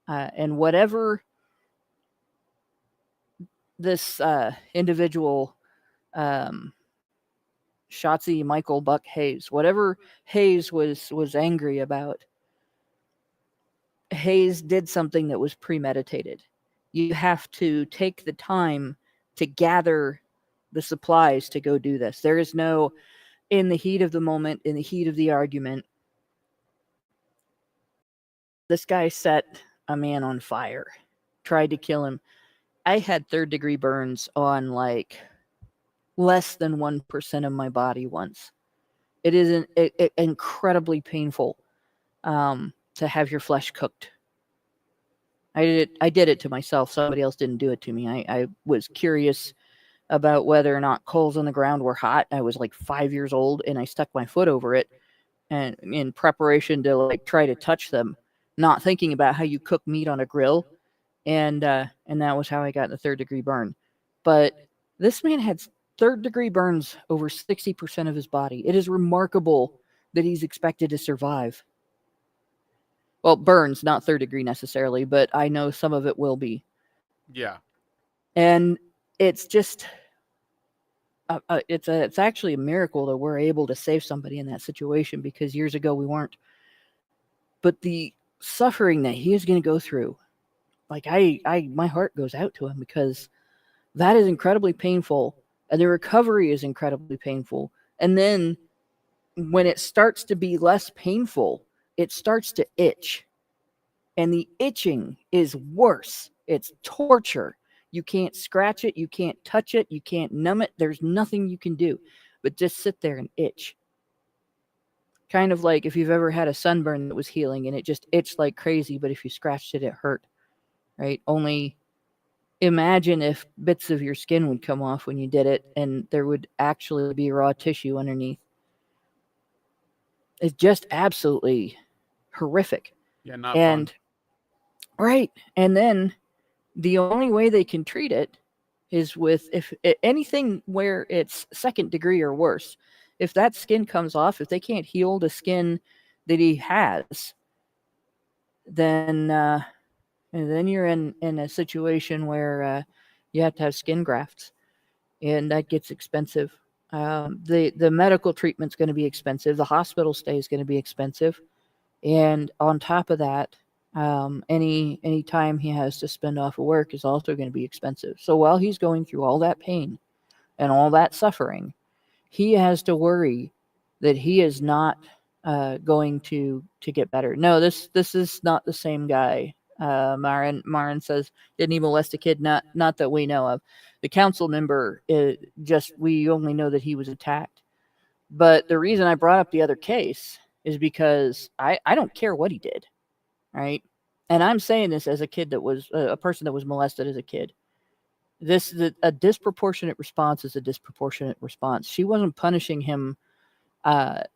and whatever this individual, Shotzi Michael Buck Hayes, whatever Hayes was angry about, Hayes did something that was premeditated. You have to take the time to gather the supplies to go do this. There is no, in the heat of the moment, in the heat of the argument, this guy set a man on fire, tried to kill him. I had third-degree burns on like less than 1% of my body once. It is incredibly painful to have your flesh cooked. I did it to myself. Somebody else didn't do it to me. I was curious about whether or not coals on the ground were hot. I was like 5 years old, and I stuck my foot over it, and in preparation to like try to touch them, not thinking about how you cook meat on a grill, and that was how I got the third-degree burn. But this man had third-degree burns over 60% of his body. It is remarkable that he's expected to survive. Well, burns, not third degree necessarily, but I know some of it will be. Yeah. And it's just, it's actually a miracle that we're able to save somebody in that situation, because years ago we weren't. But the suffering that he is going to go through, like my heart goes out to him, because that is incredibly painful, and the recovery is incredibly painful. And then when it starts to be less painful, it starts to itch. And the itching is worse. It's torture. You can't scratch it. You can't touch it. You can't numb it. There's nothing you can do but just sit there and itch. Kind of like if you've ever had a sunburn that was healing and it just itched like crazy, but if you scratched it, it hurt, right? Only imagine if bits of your skin would come off when you did it and there would actually be raw tissue underneath. It's just absolutely horrific. Yeah, not fun. Right. And then the only way they can treat it is with, if anything where it's second degree or worse, if that skin comes off, if they can't heal the skin that he has, then you're in a situation where you have to have skin grafts, and that gets expensive. The medical treatment's going to be expensive. The hospital stay is going to be expensive. And on top of that, any time he has to spend off of work is also going to be expensive. So while he's going through all that pain and all that suffering, he has to worry that he is not going to get better. No, this is not the same guy. Marin says, didn't he molest a kid? Not that we know of. The council member, we only know that he was attacked. But the reason I brought up the other case is because I don't care what he did, right? And I'm saying this as a kid that was a person that was molested as a kid. A disproportionate response is a disproportionate response. She wasn't punishing him, for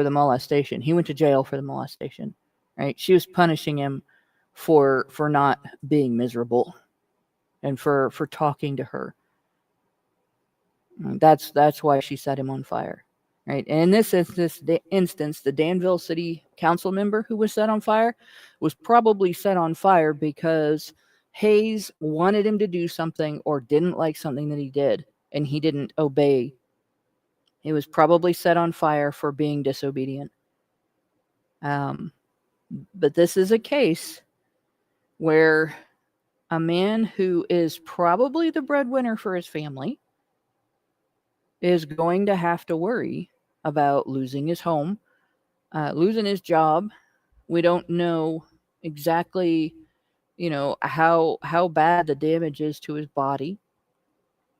the molestation. He went to jail for the molestation, right? She was punishing him for not being miserable and for talking to her. That's why she set him on fire, right? And in this instance, the Danville City Council member who was set on fire was probably set on fire because Hayes wanted him to do something or didn't like something that he did, and he didn't obey. He was probably set on fire for being disobedient. But this is a case where a man who is probably the breadwinner for his family is going to have to worry about losing his home, losing his job. We don't know exactly, how bad the damage is to his body.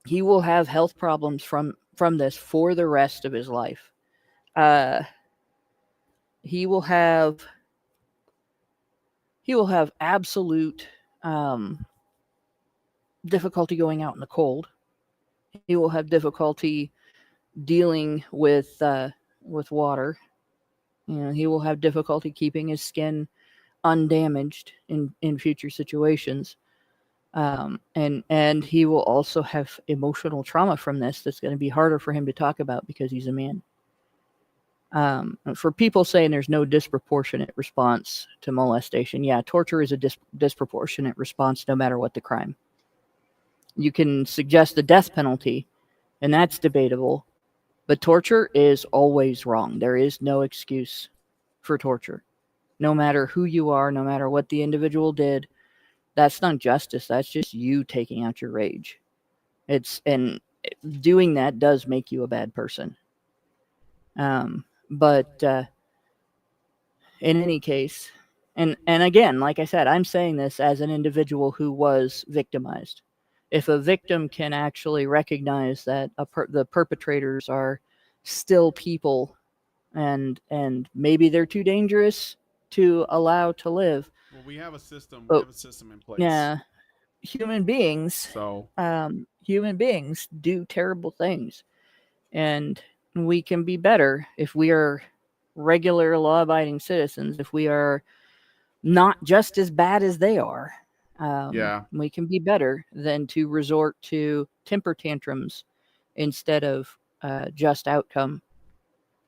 He will have health problems from this for the rest of his life. He will have absolute difficulty going out in the cold. He will have difficulty dealing with water. He will have difficulty keeping his skin undamaged in future situations. And he will also have emotional trauma from this that's going to be harder for him to talk about because he's a man. For people saying there's no disproportionate response to molestation, yeah, torture is a disproportionate response no matter what the crime. You can suggest the death penalty, and that's debatable, but torture is always wrong. There is no excuse for torture. No matter who you are, no matter what the individual did, that's not justice. That's just you taking out your rage. And doing that does make you a bad person. But in any case, and again, like I said, I'm saying this as an individual who was victimized. If a victim can actually recognize that the perpetrators are still people, and maybe they're too dangerous to allow to live. Well, we have a system. We have a system in place. Yeah, human beings. So human beings do terrible things, and we can be better if we are regular law-abiding citizens. If we are not just as bad as they are, we can be better than to resort to temper tantrums instead of just outcome.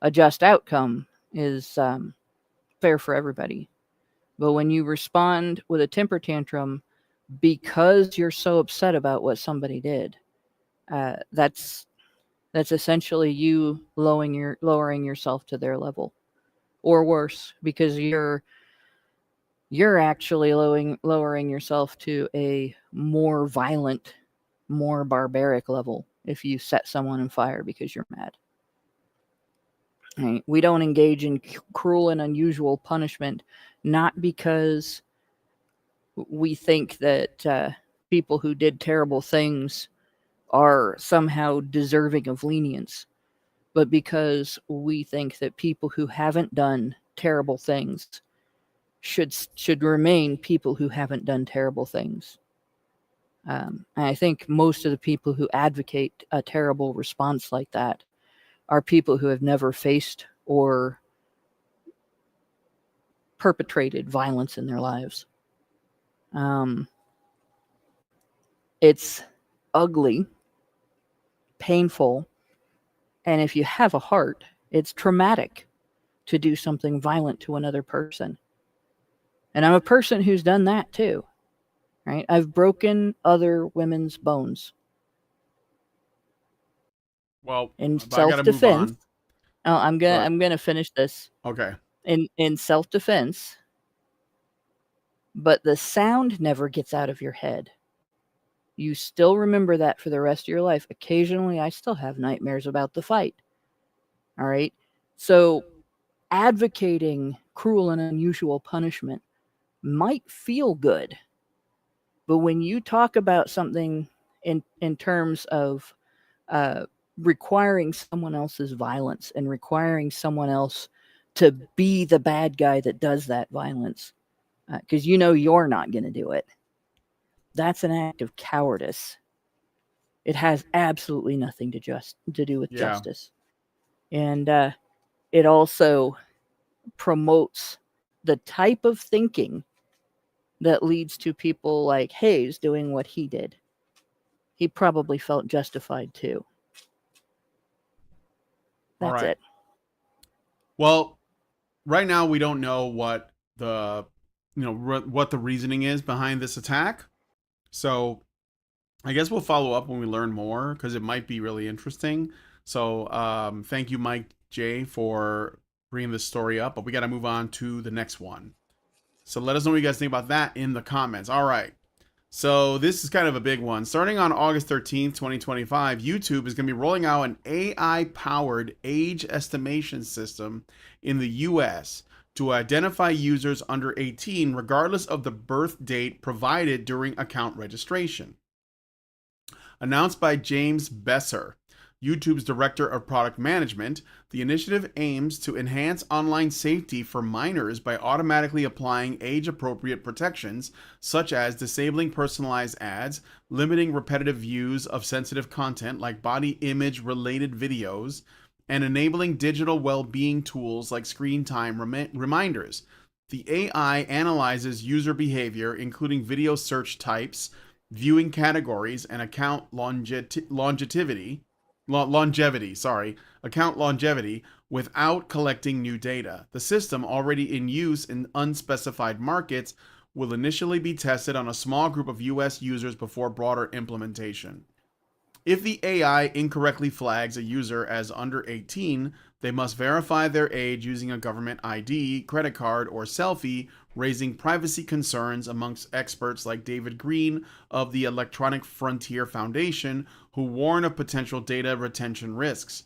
A just outcome is fair for everybody. But when you respond with a temper tantrum because you're so upset about what somebody did, that's essentially you lowering yourself to their level, or worse, because you're actually lowering yourself to a more violent, more barbaric level if you set someone on fire because you're mad. Right? We don't engage in cruel and unusual punishment, not because we think that people who did terrible things are somehow deserving of lenience, but because we think that people who haven't done terrible things should remain people who haven't done terrible things. And I think most of the people who advocate a terrible response like that are people who have never faced or perpetrated violence in their lives. It's ugly, painful, and if you have a heart, it's traumatic to do something violent to another person. And I'm a person who's done that too, right? I've broken other women's bones. Well, in self-defense. Oh, I'm gonna finish this. Okay. In self-defense, but the sound never gets out of your head. You still remember that for the rest of your life. Occasionally, I still have nightmares about the fight. All right? So advocating cruel and unusual punishment might feel good, but when you talk about something in terms of requiring someone else's violence and requiring someone else to be the bad guy that does that violence, because you're not going to do it, that's an act of cowardice. It has absolutely nothing to do with justice, and it also promotes the type of thinking that leads to people like Hayes doing what he did. He probably felt justified too. That's it. Well, right now we don't know what the what the reasoning is behind this attack. So I guess we'll follow up when we learn more because it might be really interesting. So thank you, Mike J, for bringing this story up. But we got to move on to the next one. So let us know what you guys think about that in the comments. All right. So this is kind of a big one. Starting on August 13th, 2025, YouTube is going to be rolling out an AI-powered age estimation system in the US to identify users under 18 regardless of the birth date provided during account registration. Announced by James Besser, YouTube's Director of Product Management, the initiative aims to enhance online safety for minors by automatically applying age-appropriate protections, such as disabling personalized ads, limiting repetitive views of sensitive content like body image-related videos, and enabling digital well-being tools like screen time reminders. The AI analyzes user behavior, including video search types, viewing categories, and account longevity, without collecting new data. The system, already in use in unspecified markets, will initially be tested on a small group of US users before broader implementation. If the AI incorrectly flags a user as under 18, they must verify their age using a government ID, credit card, or selfie, raising privacy concerns amongst experts like David Green of the Electronic Frontier Foundation, who warn of potential data retention risks.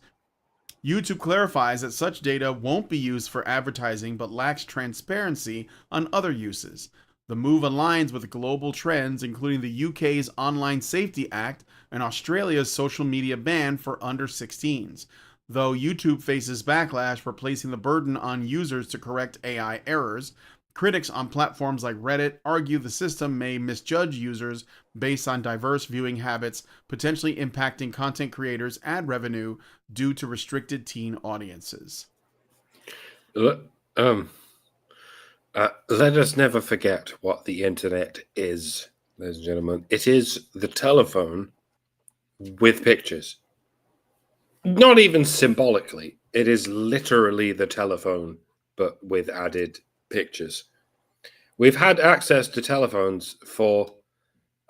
YouTube clarifies that such data won't be used for advertising but lacks transparency on other uses. The move aligns with global trends, including the UK's Online Safety Act and Australia's social media ban for under 16s. Though YouTube faces backlash for placing the burden on users to correct AI errors, critics on platforms like Reddit argue the system may misjudge users based on diverse viewing habits, potentially impacting content creators' ad revenue due to restricted teen audiences. Let us never forget what the internet is, ladies and gentlemen. It is the telephone with pictures. Not even symbolically. It is literally the telephone, but with added pictures. We've had access to telephones for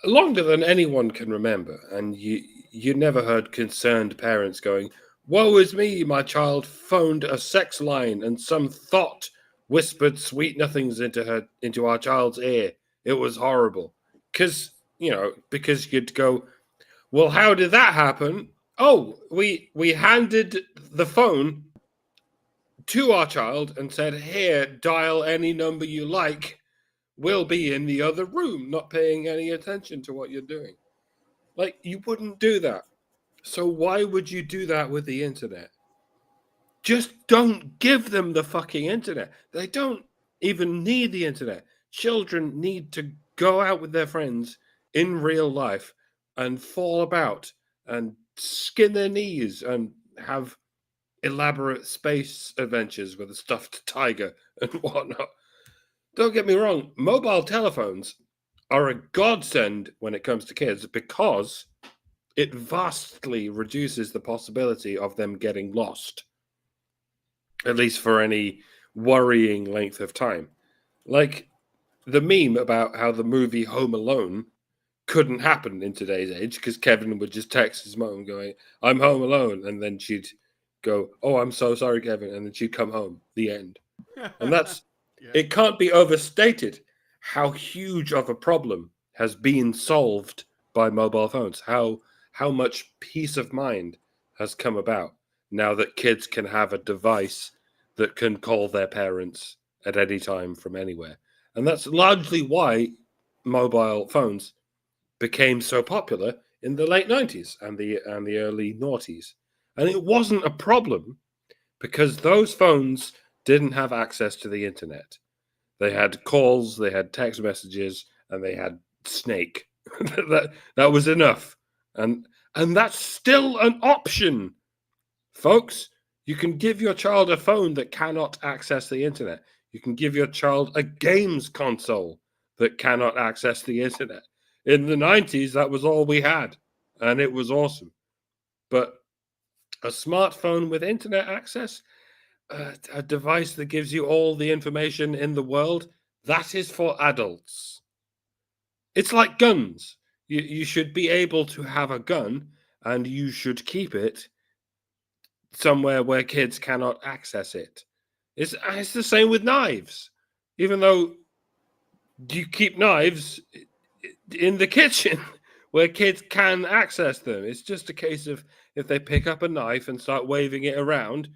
longer than anyone can remember, and you never heard concerned parents going, "Woe is me, my child phoned a sex line and some thought whispered sweet nothings into our child's ear. It was horrible." Because you'd go, "Well, how did that happen?" "Oh, we handed the phone to our child and said, 'Here, dial any number you like. We'll be in the other room, not paying any attention to what you're doing.'" Like, you wouldn't do that. So why would you do that with the internet? Just don't give them the fucking internet. They don't even need the internet. Children need to go out with their friends in real life and fall about and skin their knees and have elaborate space adventures with a stuffed tiger and whatnot. Don't get me wrong, mobile telephones are a godsend when it comes to kids because it vastly reduces the possibility of them getting lost, at least for any worrying length of time. Like the meme about how the movie Home Alone couldn't happen in today's age because Kevin would just text his mom going, "I'm home alone," and then she'd go, "Oh, I'm so sorry, Kevin," and then she'd come home. The end. And that's It can't be overstated how huge of a problem has been solved by mobile phones. How much peace of mind has come about. now that kids can have a device that can call their parents at any time from anywhere. And that's largely why mobile phones became so popular in the late 90s and the early noughties. And it wasn't a problem because those phones didn't have access to the internet. They had calls, they had text messages, and they had Snake. that was enough. And that's still an option, folks. You can give your child a phone that cannot access the internet. You can give your child a games console that cannot access the internet. In the 90s, that was all we had, and it was awesome. But a smartphone with internet access, a device that gives you all the information in the world, that is for adults. It's like guns. You should be able to have a gun, and you should keep it somewhere where kids cannot access it. It's the same with knives. Even though you keep knives in the kitchen where kids can access them. It's just a case of if they pick up a knife and start waving it around,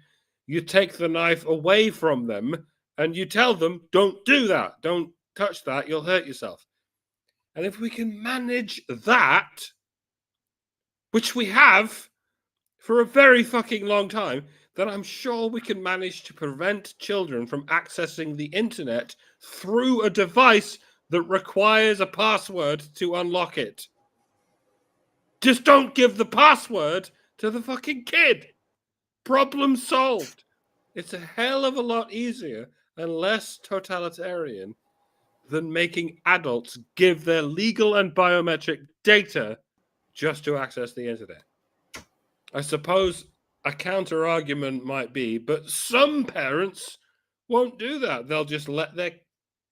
you take the knife away from them and you tell them, don't do that. Don't touch that. You'll hurt yourself. And if we can manage that, which we have for a very fucking long time, then I'm sure we can manage to prevent children from accessing the internet through a device that requires a password to unlock it. Just don't give the password to the fucking kid. Problem solved. It's a hell of a lot easier and less totalitarian than making adults give their legal and biometric data just to access the internet. I suppose a counter argument might be, but some parents won't do that. They'll just let their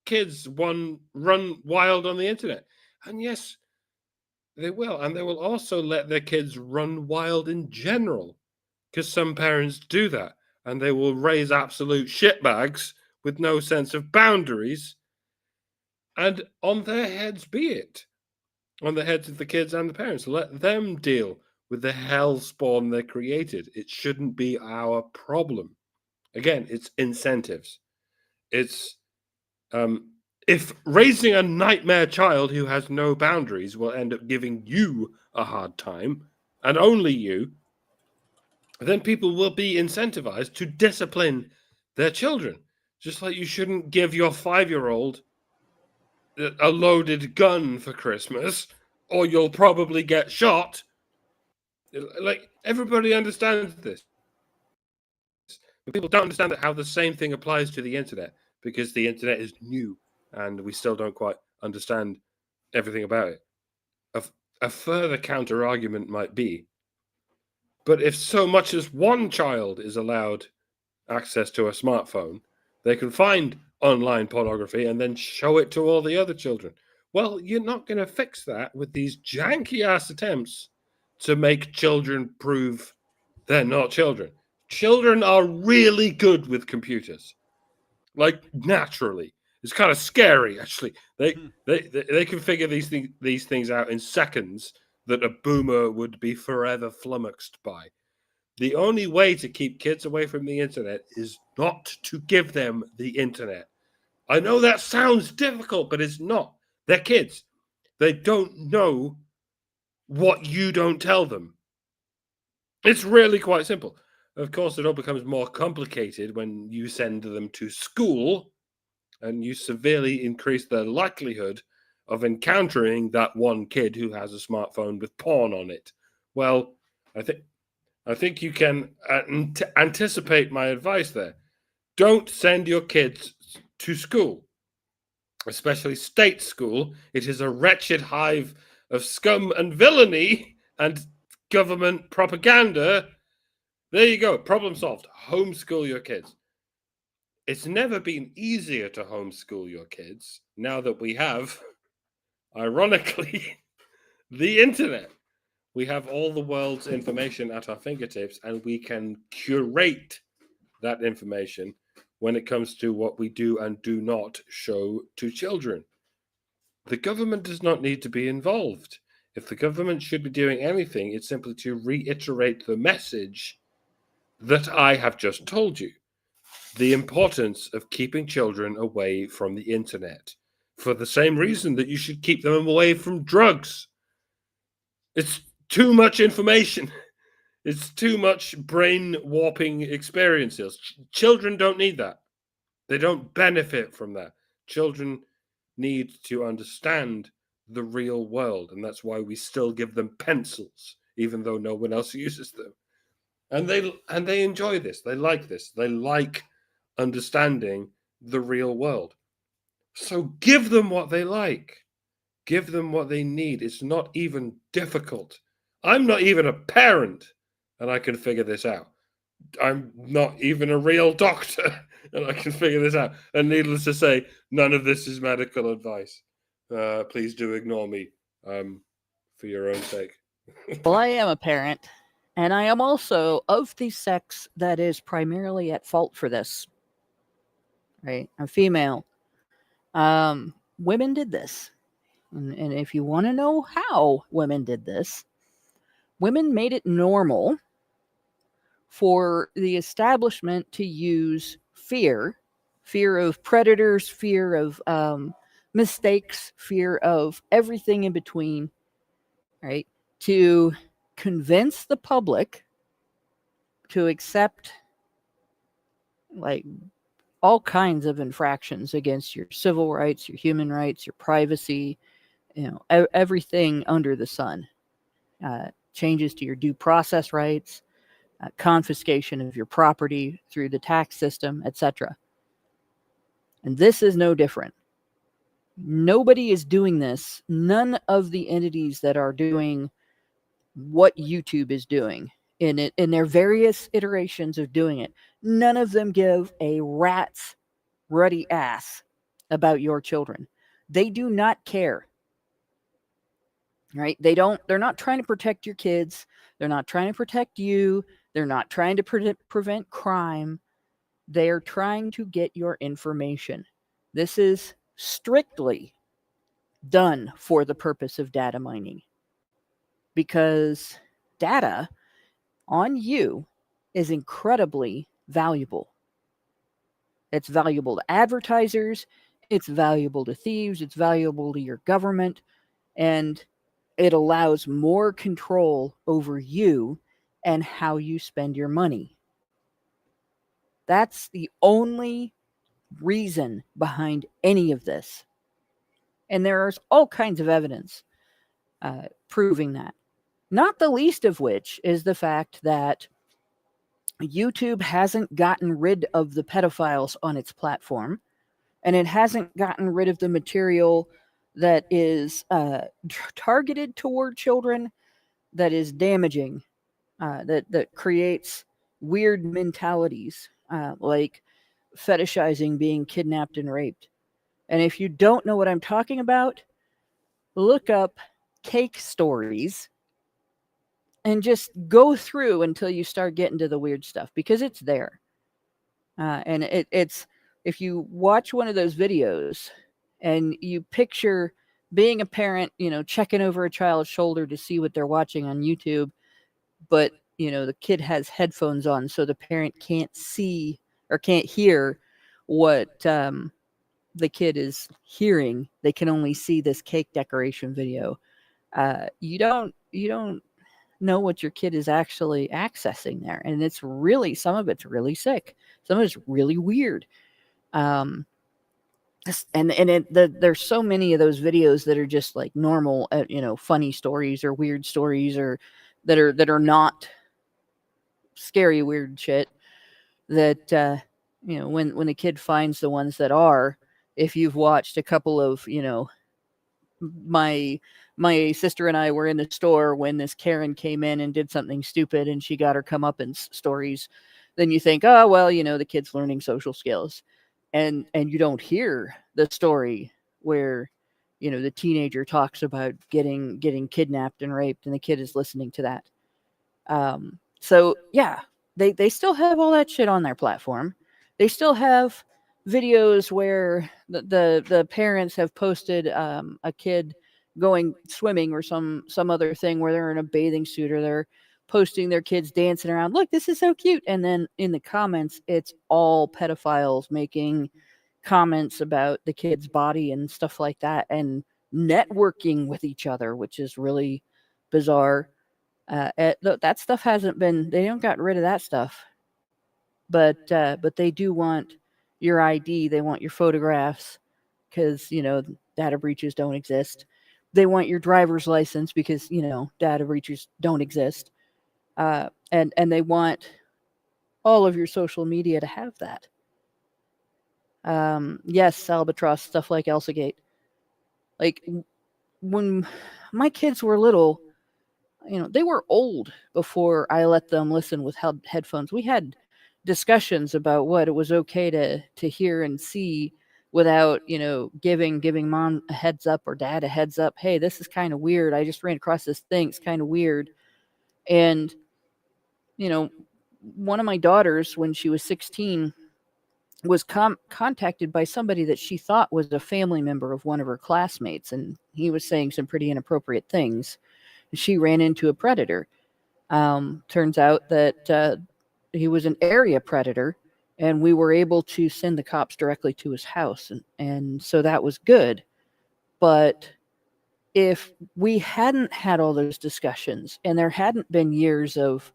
kids run wild on the internet. And yes, they will. And they will also let their kids run wild in general, because some parents do that. And they will raise absolute shitbags with no sense of boundaries. And on their heads be it. On the heads of the kids and the parents. Let them deal with the hellspawn they created. It shouldn't be our problem. Again, it's incentives. It's if raising a nightmare child who has no boundaries will end up giving you a hard time, and only you, then people will be incentivized to discipline their children. Just like you shouldn't give your 5-year-old a loaded gun for Christmas, or you'll probably get shot. Like, everybody understands this. But people don't understand how the same thing applies to the internet, because the internet is new and we still don't quite understand everything about it. A further counter argument might be, but if so much as one child is allowed access to a smartphone, they can find online pornography and then show it to all the other children. Well, you're not going to fix that with these janky ass attempts to make children prove they're not children. Children are really good with computers, like naturally. It's kind of scary, actually. They can figure these things out in seconds that a boomer would be forever flummoxed by. The only way to keep kids away from the internet is not to give them the internet. I know that sounds difficult, but it's not. They're kids. They don't know what you don't tell them. It's really quite simple. Of course, it all becomes more complicated when you send them to school and you severely increase the likelihood of encountering that one kid who has a smartphone with porn on it. Well, I think you can anticipate my advice there. Don't send your kids to school, especially state school. It is a wretched hive of scum and villainy and government propaganda. There you go. Problem solved. Homeschool your kids. It's never been easier to homeschool your kids now that we have, ironically, the internet. We have all the world's information at our fingertips, and we can curate that information when it comes to what we do and do not show to children. The government does not need to be involved. If the government should be doing anything, it's simply to reiterate the message that I have just told you. The importance of keeping children away from the internet for the same reason that you should keep them away from drugs. It's too much information. It's too much brain warping experiences. Children don't need that. They don't benefit from that. Children need to understand the real world, and that's why we still give them pencils, even though no one else uses them. And they enjoy this. They like this. They like understanding the real world. So give them what they like. Give them what they need. It's not even difficult. I'm not even a parent, and I can figure this out. I'm not even a real doctor, and I can figure this out. And needless to say, none of this is medical advice. Please do ignore me for your own sake. Well, I am a parent, and I am also of the sex that is primarily at fault for this. Right? I'm female. Women did this. And if you want to know how women did this, women made it normal for the establishment to use fear of predators, fear of mistakes, fear of everything in between, right? To convince the public to accept like all kinds of infractions against your civil rights, your human rights, your privacy, everything under the sun. Changes to your due process rights, confiscation of your property through the tax system, etc. And this is no different. Nobody is doing this. None of the entities that are doing what YouTube is doing in their various iterations of doing it, none of them give a rat's ruddy ass about your children. They do not care. Right? They're not trying to protect your kids. They're not trying to protect you. They're not trying to prevent crime. They're trying to get your information. This is strictly done for the purpose of data mining. Because data on you is incredibly valuable. It's valuable to advertisers. It's valuable to thieves. It's valuable to your government. And it allows more control over you and how you spend your money. That's the only reason behind any of this. And there's all kinds of evidence proving that. Not the least of which is the fact that YouTube hasn't gotten rid of the pedophiles on its platform, and it hasn't gotten rid of the material that is targeted toward children, that is damaging, that creates weird mentalities, like fetishizing being kidnapped and raped. And if you don't know what I'm talking about, look up cake stories and just go through until you start getting to the weird stuff, because it's there. And it's if you watch one of those videos and you picture being a parent, checking over a child's shoulder to see what they're watching on YouTube, but the kid has headphones on, so the parent can't see or can't hear what the kid is hearing. They can only see this cake decoration video. You don't know what your kid is actually accessing there, and it's really, some of it's really sick, some of it's really weird. There's so many of those videos that are just like normal, funny stories or weird stories, or that are not scary weird shit, that when the kid finds the ones that are, if you've watched a couple of, my sister and I were in the store when this Karen came in and did something stupid and she got her comeuppance stories, then you think, oh well, the kid's learning social skills, and you don't hear the story where the teenager talks about getting kidnapped and raped, and the kid is listening to that. So yeah, they still have all that shit on their platform. They still have videos where the parents have posted a kid going swimming or some other thing where they're in a bathing suit, or they're posting their kids dancing around. Look, this is so cute. And then in the comments, it's all pedophiles making comments about the kid's body and stuff like that, and networking with each other, which is really bizarre. That stuff hasn't been, they don't got rid of that stuff. But they do want your ID. They want your photographs because, data breaches don't exist. They want your driver's license because, data breaches don't exist. And they want all of your social media to have that. Yes, Albatross, stuff like Elsagate. Like, when my kids were little, they were old before I let them listen with headphones. We had discussions about what it was okay to hear and see without, giving mom a heads up or dad a heads up. Hey, this is kind of weird. I just ran across this thing. It's kind of weird. And, one of my daughters, when she was 16, was contacted by somebody that she thought was a family member of one of her classmates, and he was saying some pretty inappropriate things. She ran into a predator. Turns out that he was an area predator, and we were able to send the cops directly to his house, and so that was good. But if we hadn't had all those discussions, and there hadn't been years of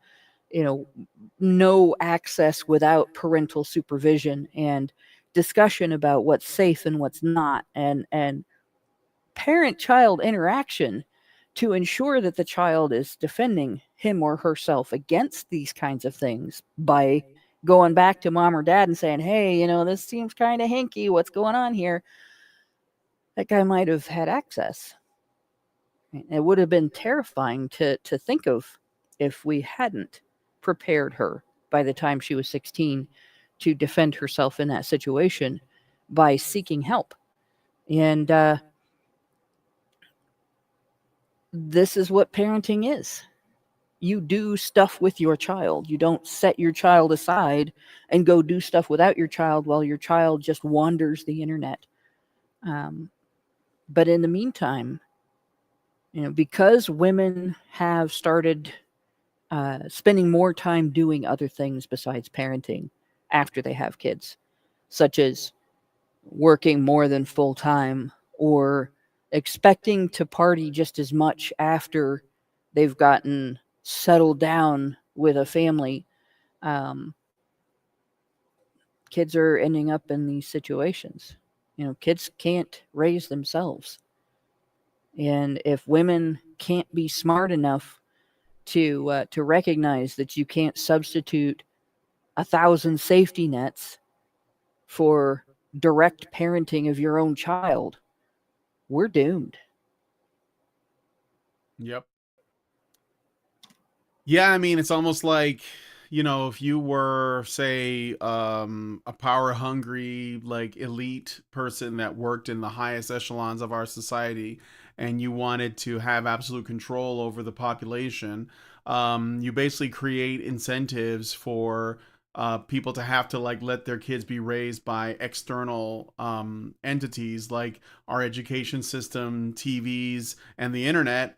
no access without parental supervision and discussion about what's safe and what's not, and parent-child interaction to ensure that the child is defending him or herself against these kinds of things by going back to mom or dad and saying, hey, this seems kind of hinky. What's going on here? That guy might have had access. It would have been terrifying to think of if we hadn't prepared her by the time she was 16 to defend herself in that situation by seeking help. And this is what parenting is. You do stuff with your child. You don't set your child aside and go do stuff without your child while your child just wanders the internet. But in the meantime, because women have started spending more time doing other things besides parenting after they have kids, such as working more than full time or expecting to party just as much after they've gotten settled down with a family, kids are ending up in these situations. Kids can't raise themselves. And if women can't be smart enough to recognize that you can't substitute 1,000 safety nets for direct parenting of your own child, we're doomed. Yep. Yeah, I mean, it's almost like, if you were, say, a power-hungry, like, elite person that worked in the highest echelons of our society, and you wanted to have absolute control over the population, you basically create incentives for people to have to, like, let their kids be raised by external entities like our education system, TVs, and the internet,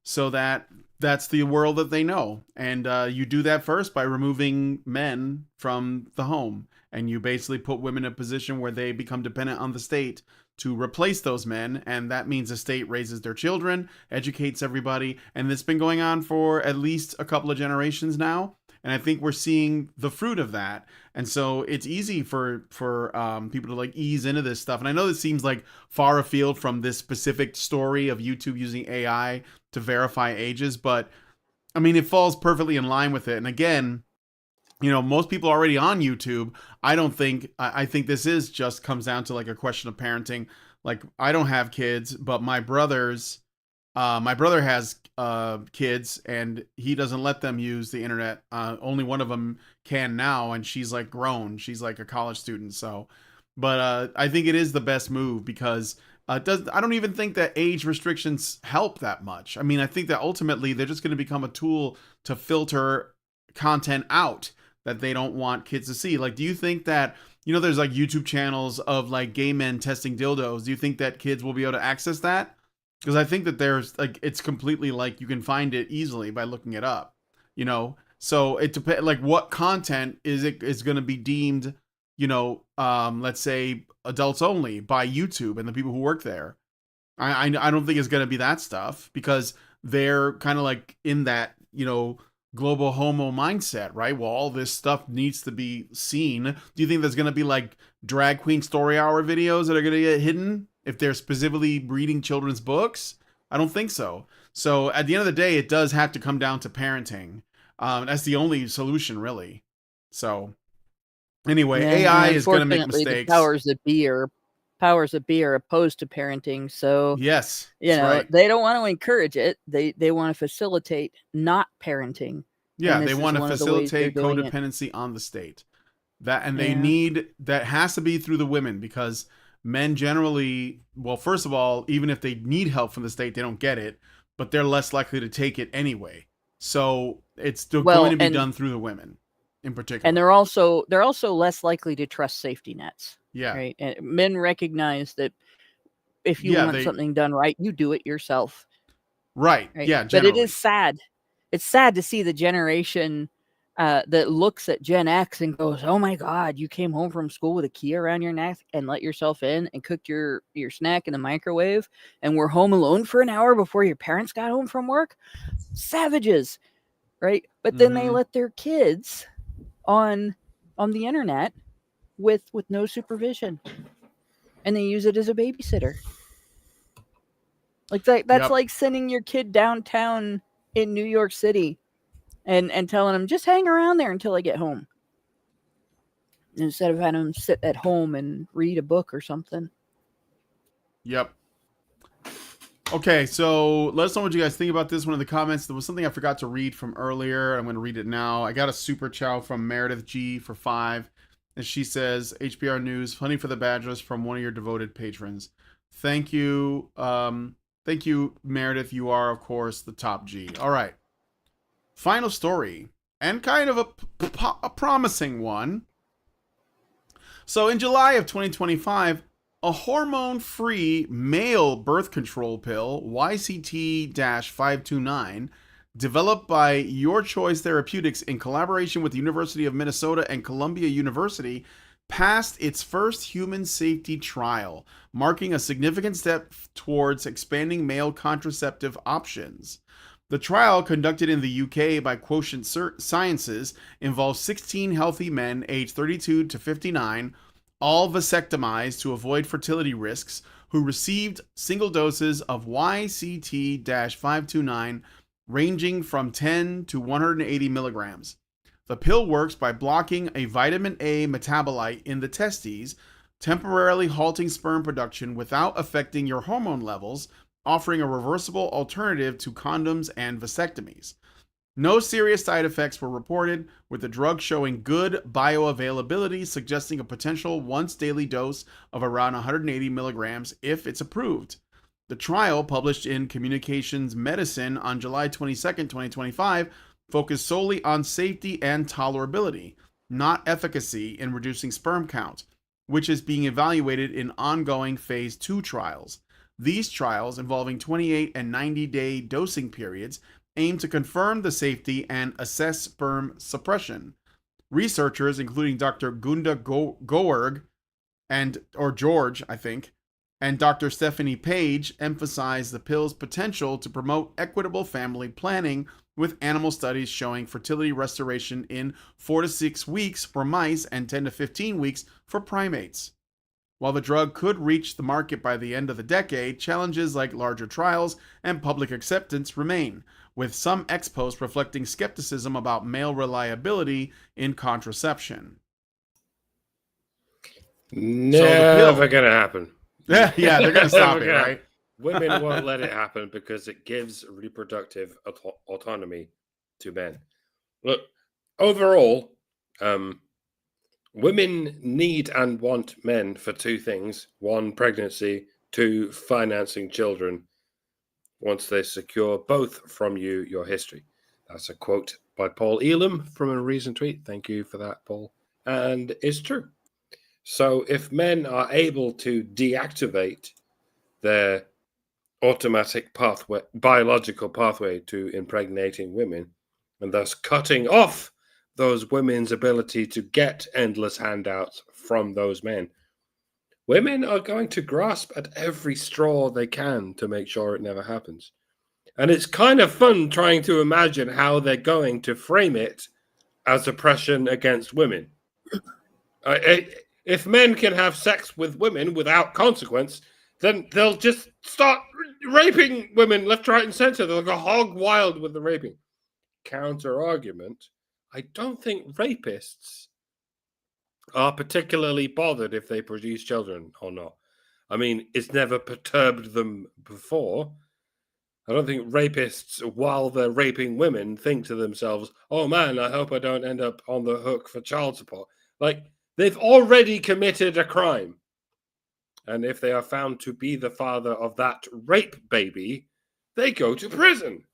so that's the world that they know. And you do that first by removing men from the home. And you basically put women in a position where they become dependent on the state to replace those men. And that means the state raises their children, educates everybody. And it's been going on for at least a couple of generations now. And I think we're seeing the fruit of that. And so it's easy for people to, like, ease into this stuff. And I know this seems like far afield from this specific story of YouTube using AI to verify ages, but I mean, it falls perfectly in line with it. And again, most people are already on YouTube. I think this is just comes down to, like, a question of parenting. Like, I don't have kids, but my brother has kids, and he doesn't let them use the internet. Only one of them can now, and she's, like, grown. She's, like, a college student. So, but I think it is the best move because I don't even think that age restrictions help that much. I mean, I think that ultimately they're just going to become a tool to filter content out that they don't want kids to see. Like, do you think that, there's, like, YouTube channels of, like, gay men testing dildos? Do you think that kids will be able to access that? Because I think that there's, like, it's completely, like, you can find it easily by looking it up. you know. So it depends, like what content is going to be deemed, let's say adults only by YouTube and the people who work there. I don't think it's going to be that stuff because they're kind of like in that, global homo mindset, right? Well, all this stuff needs to be seen. Do you think there's going to be like drag queen story hour videos that are going to get hidden if they're specifically reading children's books? I don't think so. So at the end of the day, it does have to come down to parenting. That's the only solution, really. So anyway, Yeah, AI and is going to make unfortunately, the mistakes. powers that be are opposed to parenting. So Yes, that's right. they don't want to encourage it. They want to facilitate not parenting. Yeah, And they this is want to one of the ways they're facilitate doing it. codependency on the state. And they Yeah. need that has to be through the women because men generally, well, first of all, even if they need help from the state, they don't get it, but they're less likely to take it anyway. So it's still going to be done through the women in particular. And they're also less likely to trust safety nets. Yeah. Right. And men recognize that if you want something done right, you do it yourself. Right. Yeah. Generally. But it is sad. It's sad to see the generation that looks at Gen X and goes, "Oh my God, you came home from school with a key around your neck and let yourself in and cooked your snack in the microwave, and we're home alone for an hour before your parents got home from work." Savages, right? But then they let their kids on the internet with no supervision, and they use it as a babysitter. Like that's like sending your kid downtown in New York City and telling them just hang around there until I get home, instead of having them sit at home and read a book or something. Yep. Okay, so let us know what you guys think about this one in the comments. There was something I forgot to read from earlier. I'm going to read it now. I got a super chow from Meredith G for 5. And she says, HBR News, funny for the Badgers from one of your devoted patrons. Thank you. Thank you, Meredith. You are, of course, the top G. All right. Final story, and kind of a promising one. So in July of 2025, a hormone-free male birth control pill, YCT-529, developed by Your Choice Therapeutics in collaboration with the University of Minnesota and Columbia University, passed its first human safety trial, marking a significant step towards expanding male contraceptive options. The trial, conducted in the UK by Quotient Sciences, involves 16 healthy men aged 32 to 59, all vasectomized to avoid fertility risks, who received single doses of YCT-529 ranging from 10 to 180 milligrams. The pill works by blocking a vitamin A metabolite in the testes, temporarily halting sperm production without affecting your hormone levels, offering a reversible alternative to condoms and vasectomies. No serious side effects were reported, with the drug showing good bioavailability, suggesting a potential once-daily dose of around 180 milligrams if it's approved. The trial, published in Communications Medicine on July 22, 2025, focused solely on safety and tolerability, not efficacy in reducing sperm count, which is being evaluated in ongoing Phase 2 trials. These trials, involving 28 and 90-day dosing periods, aim to confirm the safety and assess sperm suppression. Researchers, including Dr. Gunda Georg and Dr. Stephanie Page, emphasize the pill's potential to promote equitable family planning, with animal studies showing fertility restoration in 4 to 6 weeks for mice and 10 to 15 weeks for primates. While the drug could reach the market by the end of the decade, challenges like larger trials and public acceptance remain, with some ex-posts reflecting skepticism about male reliability in contraception. Never gonna happen. Yeah, they're gonna stop it, right? Women won't let it happen because it gives reproductive autonomy to men. Look, overall, women need and want men for 2 things: 1, pregnancy; 2, financing children. Once they secure both from you, your history. That's a quote by Paul Elam from a recent tweet. Thank you for that, Paul. And it's true. So if men are able to deactivate their automatic pathway, biological pathway to impregnating women, and thus cutting off those women's ability to get endless handouts from those men, women are going to grasp at every straw they can to make sure it never happens. And it's kind of fun trying to imagine how they're going to frame it as oppression against women. If men can have sex with women without consequence, then they'll just start raping women left, right, and center. They'll go hog wild with the raping. Counter argument, I don't think rapists are particularly bothered if they produce children or not. I mean, it's never perturbed them before. I don't think rapists, while they're raping women, think to themselves, oh man, I hope I don't end up on the hook for child support. Like, they've already committed a crime. And if they are found to be the father of that rape baby, they go to prison.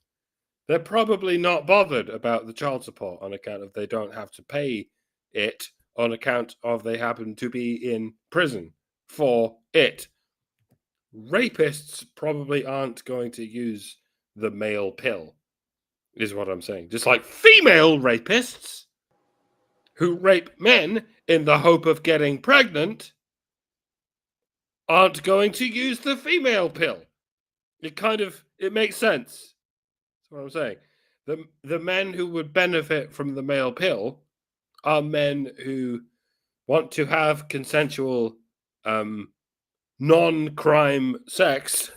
They're probably not bothered about the child support on account of they don't have to pay it, on account of they happen to be in prison for it. Rapists probably aren't going to use the male pill, is what I'm saying. Just like female rapists who rape men in the hope of getting pregnant aren't going to use the female pill. It makes sense. That's what I'm saying. The men who would benefit from the male pill are men who want to have consensual non-crime sex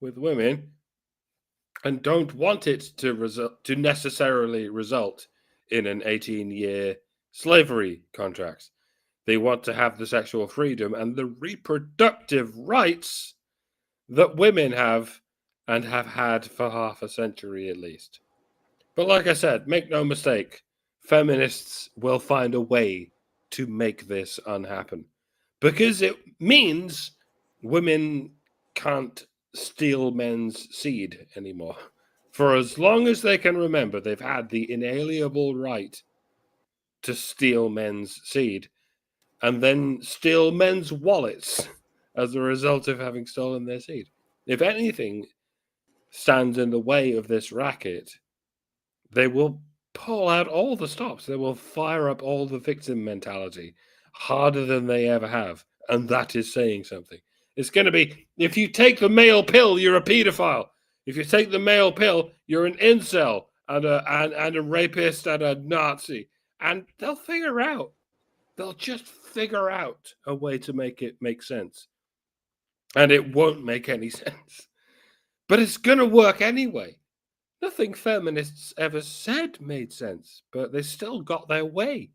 with women and don't want it to necessarily result in an 18-year slavery contract. They want to have the sexual freedom and the reproductive rights that women have and have had for half a century at least. But like I said, make no mistake, feminists will find a way to make this unhappen because it means women can't steal men's seed anymore. For as long as they can remember, they've had the inalienable right to steal men's seed and then steal men's wallets as a result of having stolen their seed. If anything stands in the way of this racket, they will pull out all the stops. They will fire up all the victim mentality harder than they ever have. And that is saying something. It's going to be, if you take the male pill, you're a pedophile. If you take the male pill, you're an incel and a rapist and a Nazi. And they'll figure out. They'll just figure out a way to make it make sense. And it won't make any sense. But it's going to work anyway. Nothing feminists ever said made sense, but they still got their way.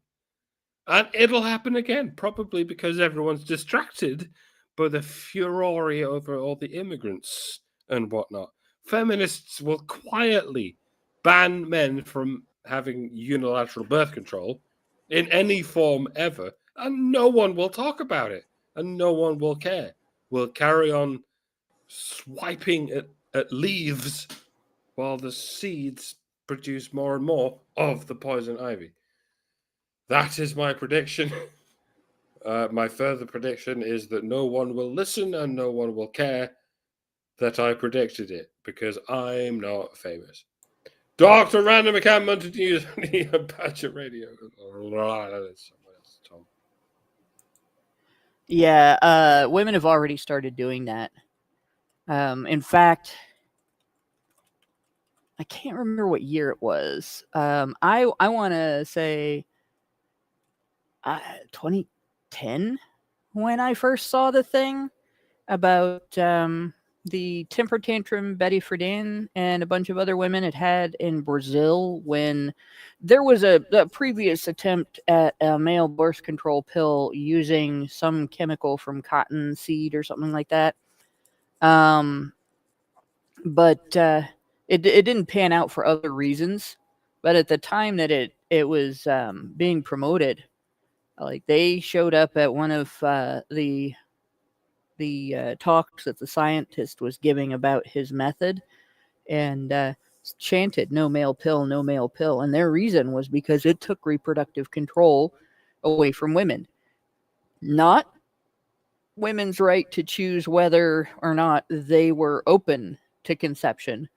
And it'll happen again, probably because everyone's distracted by the furore over all the immigrants and whatnot. Feminists will quietly ban men from having unilateral birth control in any form ever, and no one will talk about it, and no one will care. We'll carry on swiping at leaves while the seeds produce more and more of the poison ivy. That is my prediction. My further prediction is that no one will listen and no one will care that I predicted it because I'm not famous. Dr. Random McCann News on the Badger Radio. Yeah, women have already started doing that. In fact, I can't remember what year it was. I want to say 2010 when I first saw the thing about the temper tantrum Betty Friedan and a bunch of other women had in Brazil when there was a previous attempt at a male birth control pill using some chemical from cotton seed or something like that. But it didn't pan out for other reasons. But at the time that it was being promoted, like they showed up at one of the talks that the scientist was giving about his method and chanted no male pill, no male pill. And their reason was because it took reproductive control away from women. Not women's right to choose whether or not they were open to conception,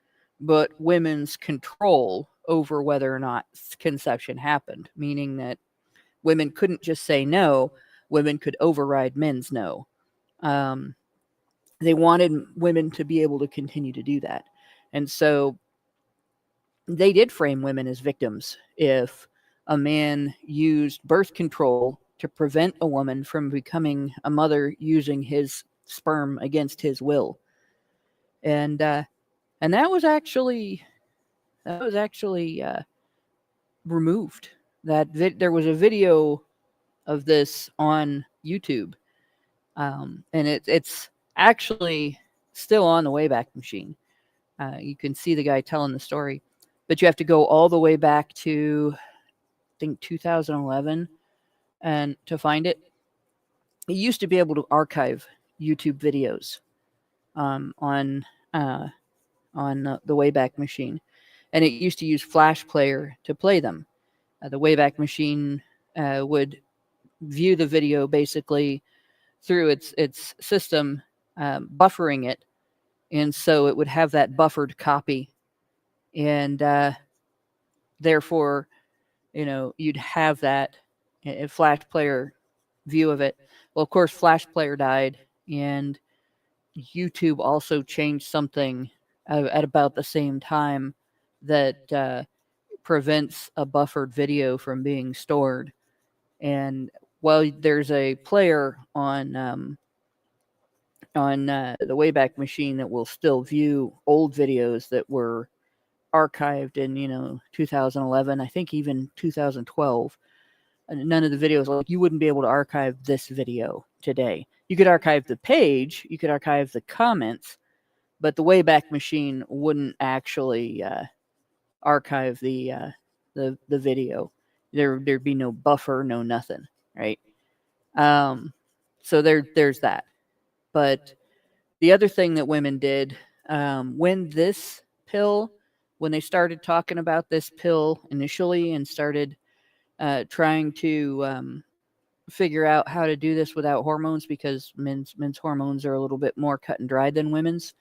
but women's control over whether or not conception happened, meaning that women couldn't just say no, women could override men's no. They wanted women to be able to continue to do that. And so they did frame women as victims if a man used birth control to prevent a woman from becoming a mother using his sperm against his will. And that was actually removed. There was a video of this on YouTube, and it's actually still on the Wayback Machine. You can see the guy telling the story, but you have to go all the way back to, I think, 2011 and to find it. You used to be able to archive YouTube videos on the Wayback Machine, and it used to use Flash Player to play them. The Wayback Machine would view the video basically through its system, buffering it, and so it would have that buffered copy, and therefore, you'd have that Flash Player view of it. Well, of course, Flash Player died, and YouTube also changed something at about the same time that prevents a buffered video from being stored. And while there's a player on the Wayback Machine that will still view old videos that were archived in 2011, I think even 2012. None of the videos, like, you wouldn't be able to archive this video today. You could archive the page, you could archive the comments, but the Wayback Machine wouldn't actually archive the video. There'd be no buffer, no nothing, right? So there's that. But the other thing that women did, when they started talking about this pill initially and started trying to figure out how to do this without hormones, because men's hormones are a little bit more cut and dried than women's.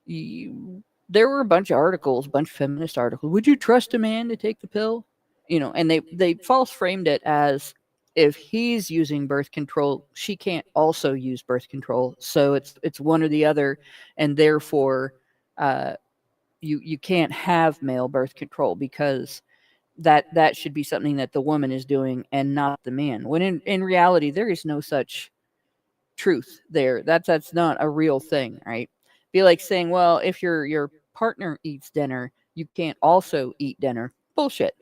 There were a bunch of feminist articles. Would you trust a man to take the pill? And they false framed it as, if he's using birth control, she can't also use birth control. So it's one or the other, and therefore you can't have male birth control, because that should be something that the woman is doing and not the man. When in reality, there is no such truth there. That's not a real thing, right? Be like saying, well, if your partner eats dinner, you can't also eat dinner. Bullshit.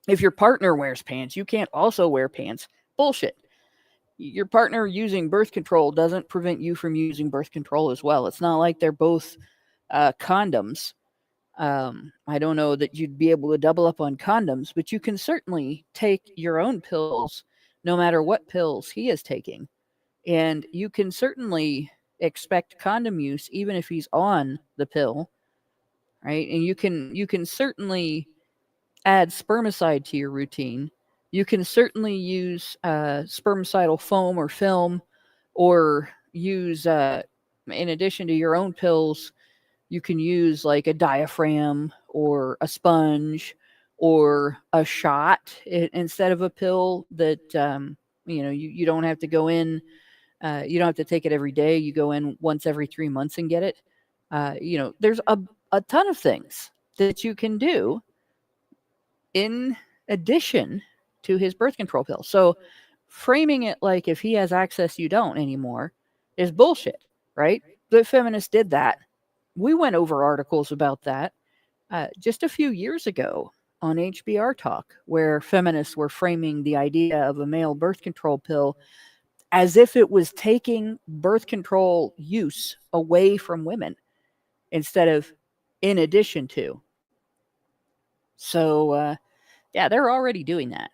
If your partner wears pants, you can't also wear pants. Bullshit. Your partner using birth control doesn't prevent you from using birth control as well. It's not like they're both condoms. I don't know that you'd be able to double up on condoms, but you can certainly take your own pills, no matter what pills he is taking. And you can certainly expect condom use even if he's on the pill, right? And you can certainly add spermicide to your routine. You can certainly use spermicidal foam or film, or use, in addition to your own pills, you can use like a diaphragm or a sponge or a shot instead of a pill that, you don't have to go in. You don't have to take it every day. You go in once every 3 months and get it. There's a ton of things that you can do in addition to his birth control pill. So framing it like if he has access, you don't anymore is bullshit, right? The feminists did that. We went over articles about that just a few years ago on HBR Talk, where feminists were framing the idea of a male birth control pill as if it was taking birth control use away from women instead of in addition to. So, yeah, they're already doing that.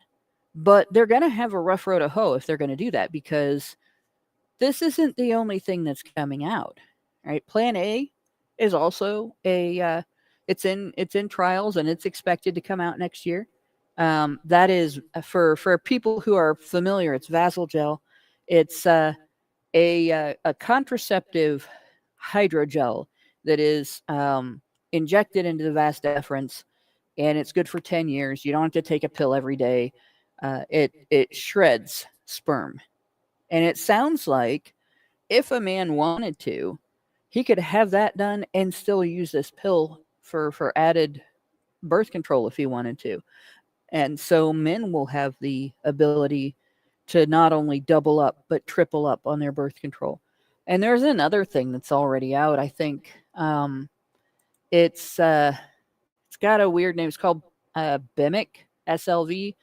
But they're going to have a rough road to hoe if they're going to do that, because this isn't the only thing that's coming out. Right? Plan A is also it's in trials, and it's expected to come out next year. That is for people who are familiar. It's Vasogel. It's a contraceptive hydrogel that is injected into the vas deferens and it's good for 10 years. You don't have to take a pill every day. It shreds sperm. And it sounds like if a man wanted to, he could have that done and still use this pill for added birth control if he wanted to. And so men will have the ability to not only double up, but triple up on their birth control. And there's another thing that's already out. I think it's got a weird name. It's called BEMIC, SLV,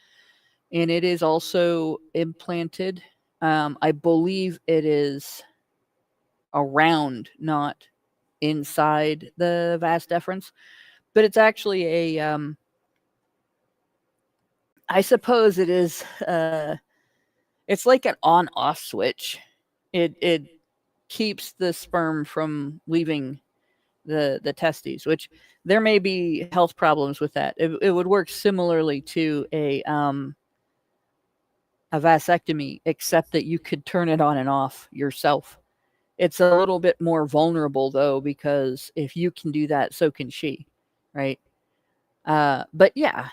and it is also implanted. I believe it is around, not inside the vas deferens, but it's actually a I suppose it is it's like an on-off switch. It keeps the sperm from leaving the testes, which there may be health problems with that. It would work similarly to a vasectomy, except that you could turn it on and off yourself. It's a little bit more vulnerable though, because if you can do that, so can she, right? But yeah,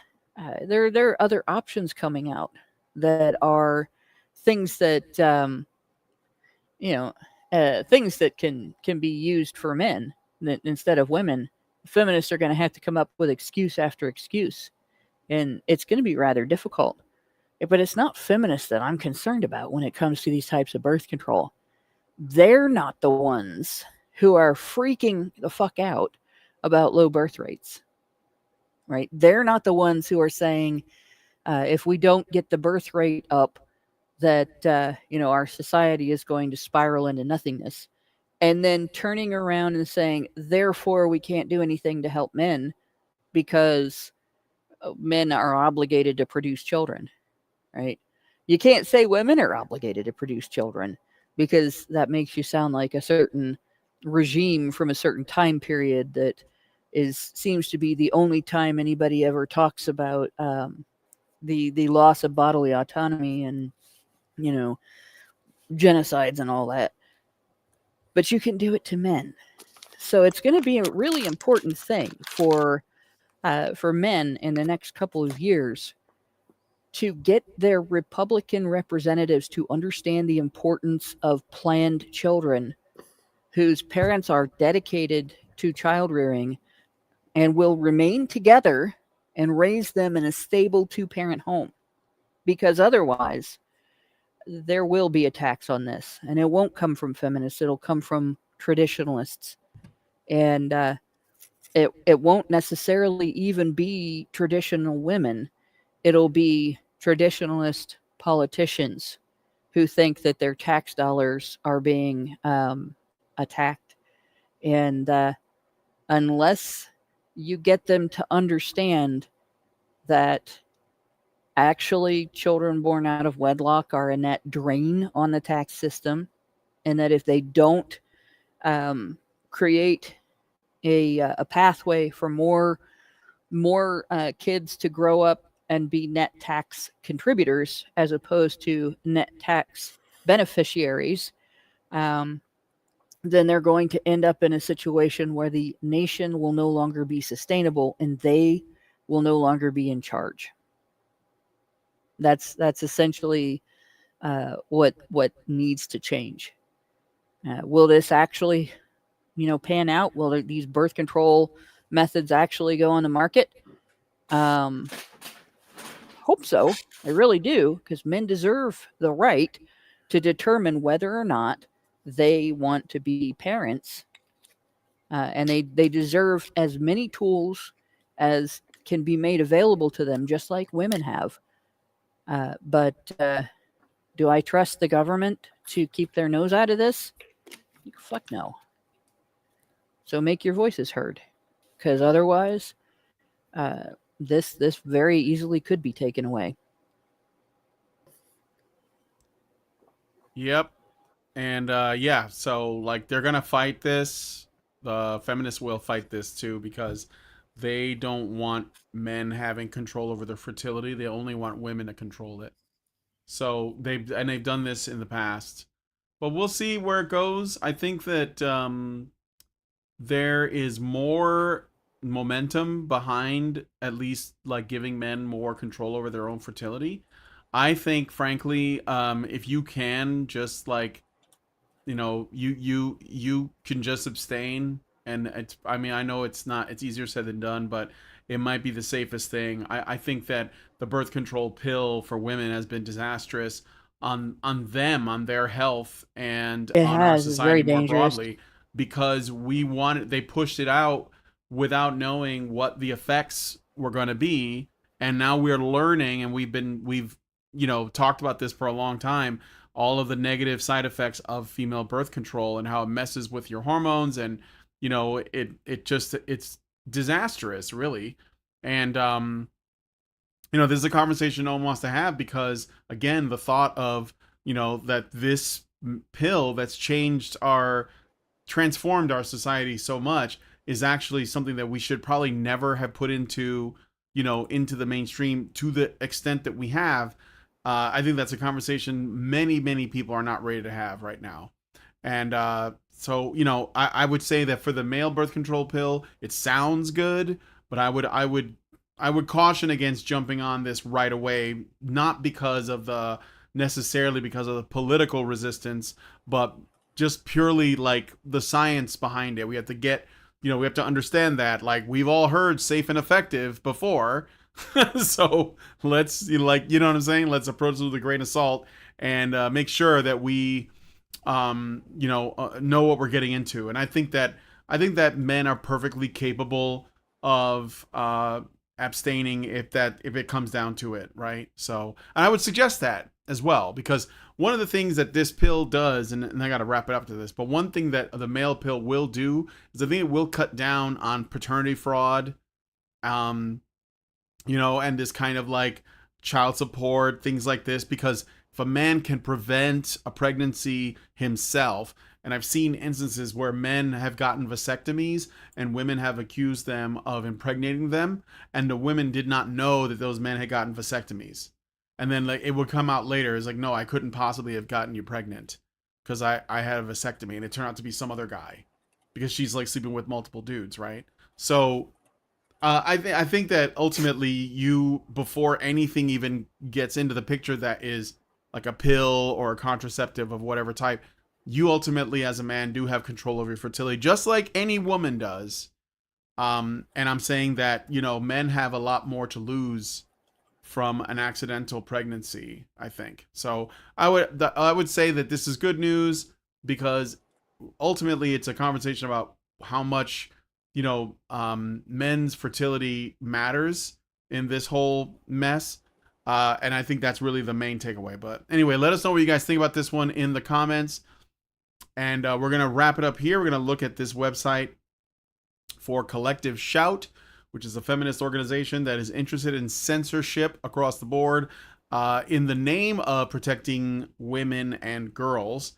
there are other options coming out that are things that things that can be used for men instead of women. Feminists are going to have to come up with excuse after excuse, and it's going to be rather difficult. But it's not feminists that I'm concerned about when it comes to these types of birth control. They're not the ones who are freaking the fuck out about low birth rates, right? They're not the ones who are saying, if we don't get the birth rate up, that our society is going to spiral into nothingness, and then turning around and saying, therefore, we can't do anything to help men because men are obligated to produce children, right? You can't say women are obligated to produce children because that makes you sound like a certain regime from a certain time period that seems to be the only time anybody ever talks about the loss of bodily autonomy and genocides and all that. But you can do it to men. So it's going to be a really important thing for men in the next couple of years to get their Republican representatives to understand the importance of planned children whose parents are dedicated to child rearing and will remain together and raise them in a stable two-parent home. Because otherwise, there will be attacks on this, and it won't come from feminists. It'll come from traditionalists, and it won't necessarily even be traditional women. It'll be traditionalist politicians who think that their tax dollars are being attacked, and unless you get them to understand that actually children born out of wedlock are a net drain on the tax system, and that if they don't create a pathway for more kids to grow up and be net tax contributors as opposed to net tax beneficiaries, then they're going to end up in a situation where the nation will no longer be sustainable and they will no longer be in charge. That's essentially what needs to change. Will this actually, pan out? Will these birth control methods actually go on the market? Hope so. I really do, because men deserve the right to determine whether or not they want to be parents, and they deserve as many tools as can be made available to them, just like women have. But do I trust the government to keep their nose out of this? Fuck no. So make your voices heard, because otherwise, this very easily could be taken away. Yep. And so like they're gonna fight this. The feminists will fight this too because they don't want men having control over their fertility. They only want women to control it. So they've done this in the past, but we'll see where it goes. I think that there is more momentum behind at least like giving men more control over their own fertility. I think, frankly, if you can just like, you can just abstain, and it's, I mean, I know it's easier said than done, but it might be the safest thing. I think that the birth control pill for women has been disastrous on them, on their health, and It on our has. It's very society more dangerous. broadly, because they pushed it out without knowing what the effects were going to be, and now we're learning, and we've talked about this for a long time, all of the negative side effects of female birth control and how it messes with your hormones, and it's disastrous, really. And this is a conversation no one wants to have, because again, the thought of that this pill that's transformed our society so much is actually something that we should probably never have put into the mainstream to the extent that we have. I think that's a conversation many people are not ready to have right now. And so I would say that for the male birth control pill, it sounds good, but I would caution against jumping on this right away, not necessarily because of the political resistance, but just purely like the science behind it. We have to understand that, like, we've all heard safe and effective before. So let's, like, you know what I'm saying? Let's approach it with a grain of salt, and make sure that we, know what we're getting into. And I think that men are perfectly capable of abstaining if it comes down to it, right? So, and I would suggest that as well, because one of the things that this pill does, and I got to wrap it up to this, but one thing that the male pill will do is I think it will cut down on paternity fraud, and this kind of like child support, things like this, because if a man can prevent a pregnancy himself, and I've seen instances where men have gotten vasectomies and women have accused them of impregnating them, and the women did not know that those men had gotten vasectomies. And then like it would come out later, it's like, no, I couldn't possibly have gotten you pregnant because I had a vasectomy, and it turned out to be some other guy because she's like sleeping with multiple dudes, right? So I think that ultimately, before anything even gets into the picture that is like a pill or a contraceptive of whatever type, you ultimately as a man do have control over your fertility, just like any woman does. And I'm saying that men have a lot more to lose from an accidental pregnancy, I think. So I would say that this is good news, because ultimately it's a conversation about how much men's fertility matters in this whole mess. And I think that's really the main takeaway. But anyway, let us know what you guys think about this one in the comments. And we're going to wrap it up here. We're going to look at this website for Collective Shout, which is a feminist organization that is interested in censorship across the board in the name of protecting women and girls.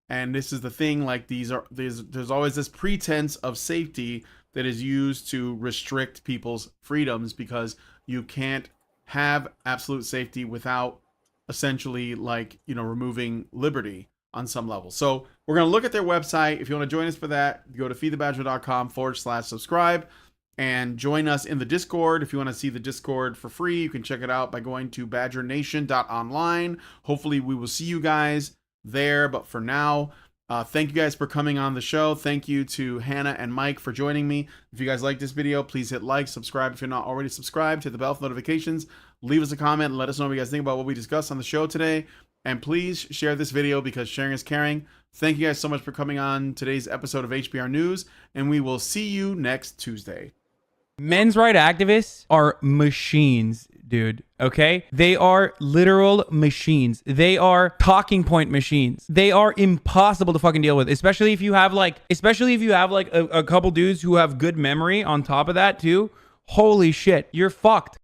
And this is the thing, like there's always this pretense of safety that is used to restrict people's freedoms, because you can't have absolute safety without essentially like, removing liberty on some level. So we're going to look at their website. If you want to join us for that, go to feedthebadger.com/subscribe and join us in the Discord. If you want to see the Discord for free, you can check it out by going to badgernation.online. Hopefully we will see you guys there. But for now, thank you guys for coming on the show. Thank you to Hannah and Mike for joining me. If you guys like this video, please hit like, subscribe if you're not already subscribed, hit the bell for notifications, leave us a comment, and let us know what you guys think about what we discussed on the show today. And please share this video, because sharing is caring. Thank you guys so much for coming on today's episode of HBR News, and we will see you next Tuesday. Men's rights activists are machines, dude. Okay? They are literal machines. They are talking point machines. They are impossible to fucking deal with, especially if you have like a couple dudes who have good memory on top of that too. Holy shit, you're fucked.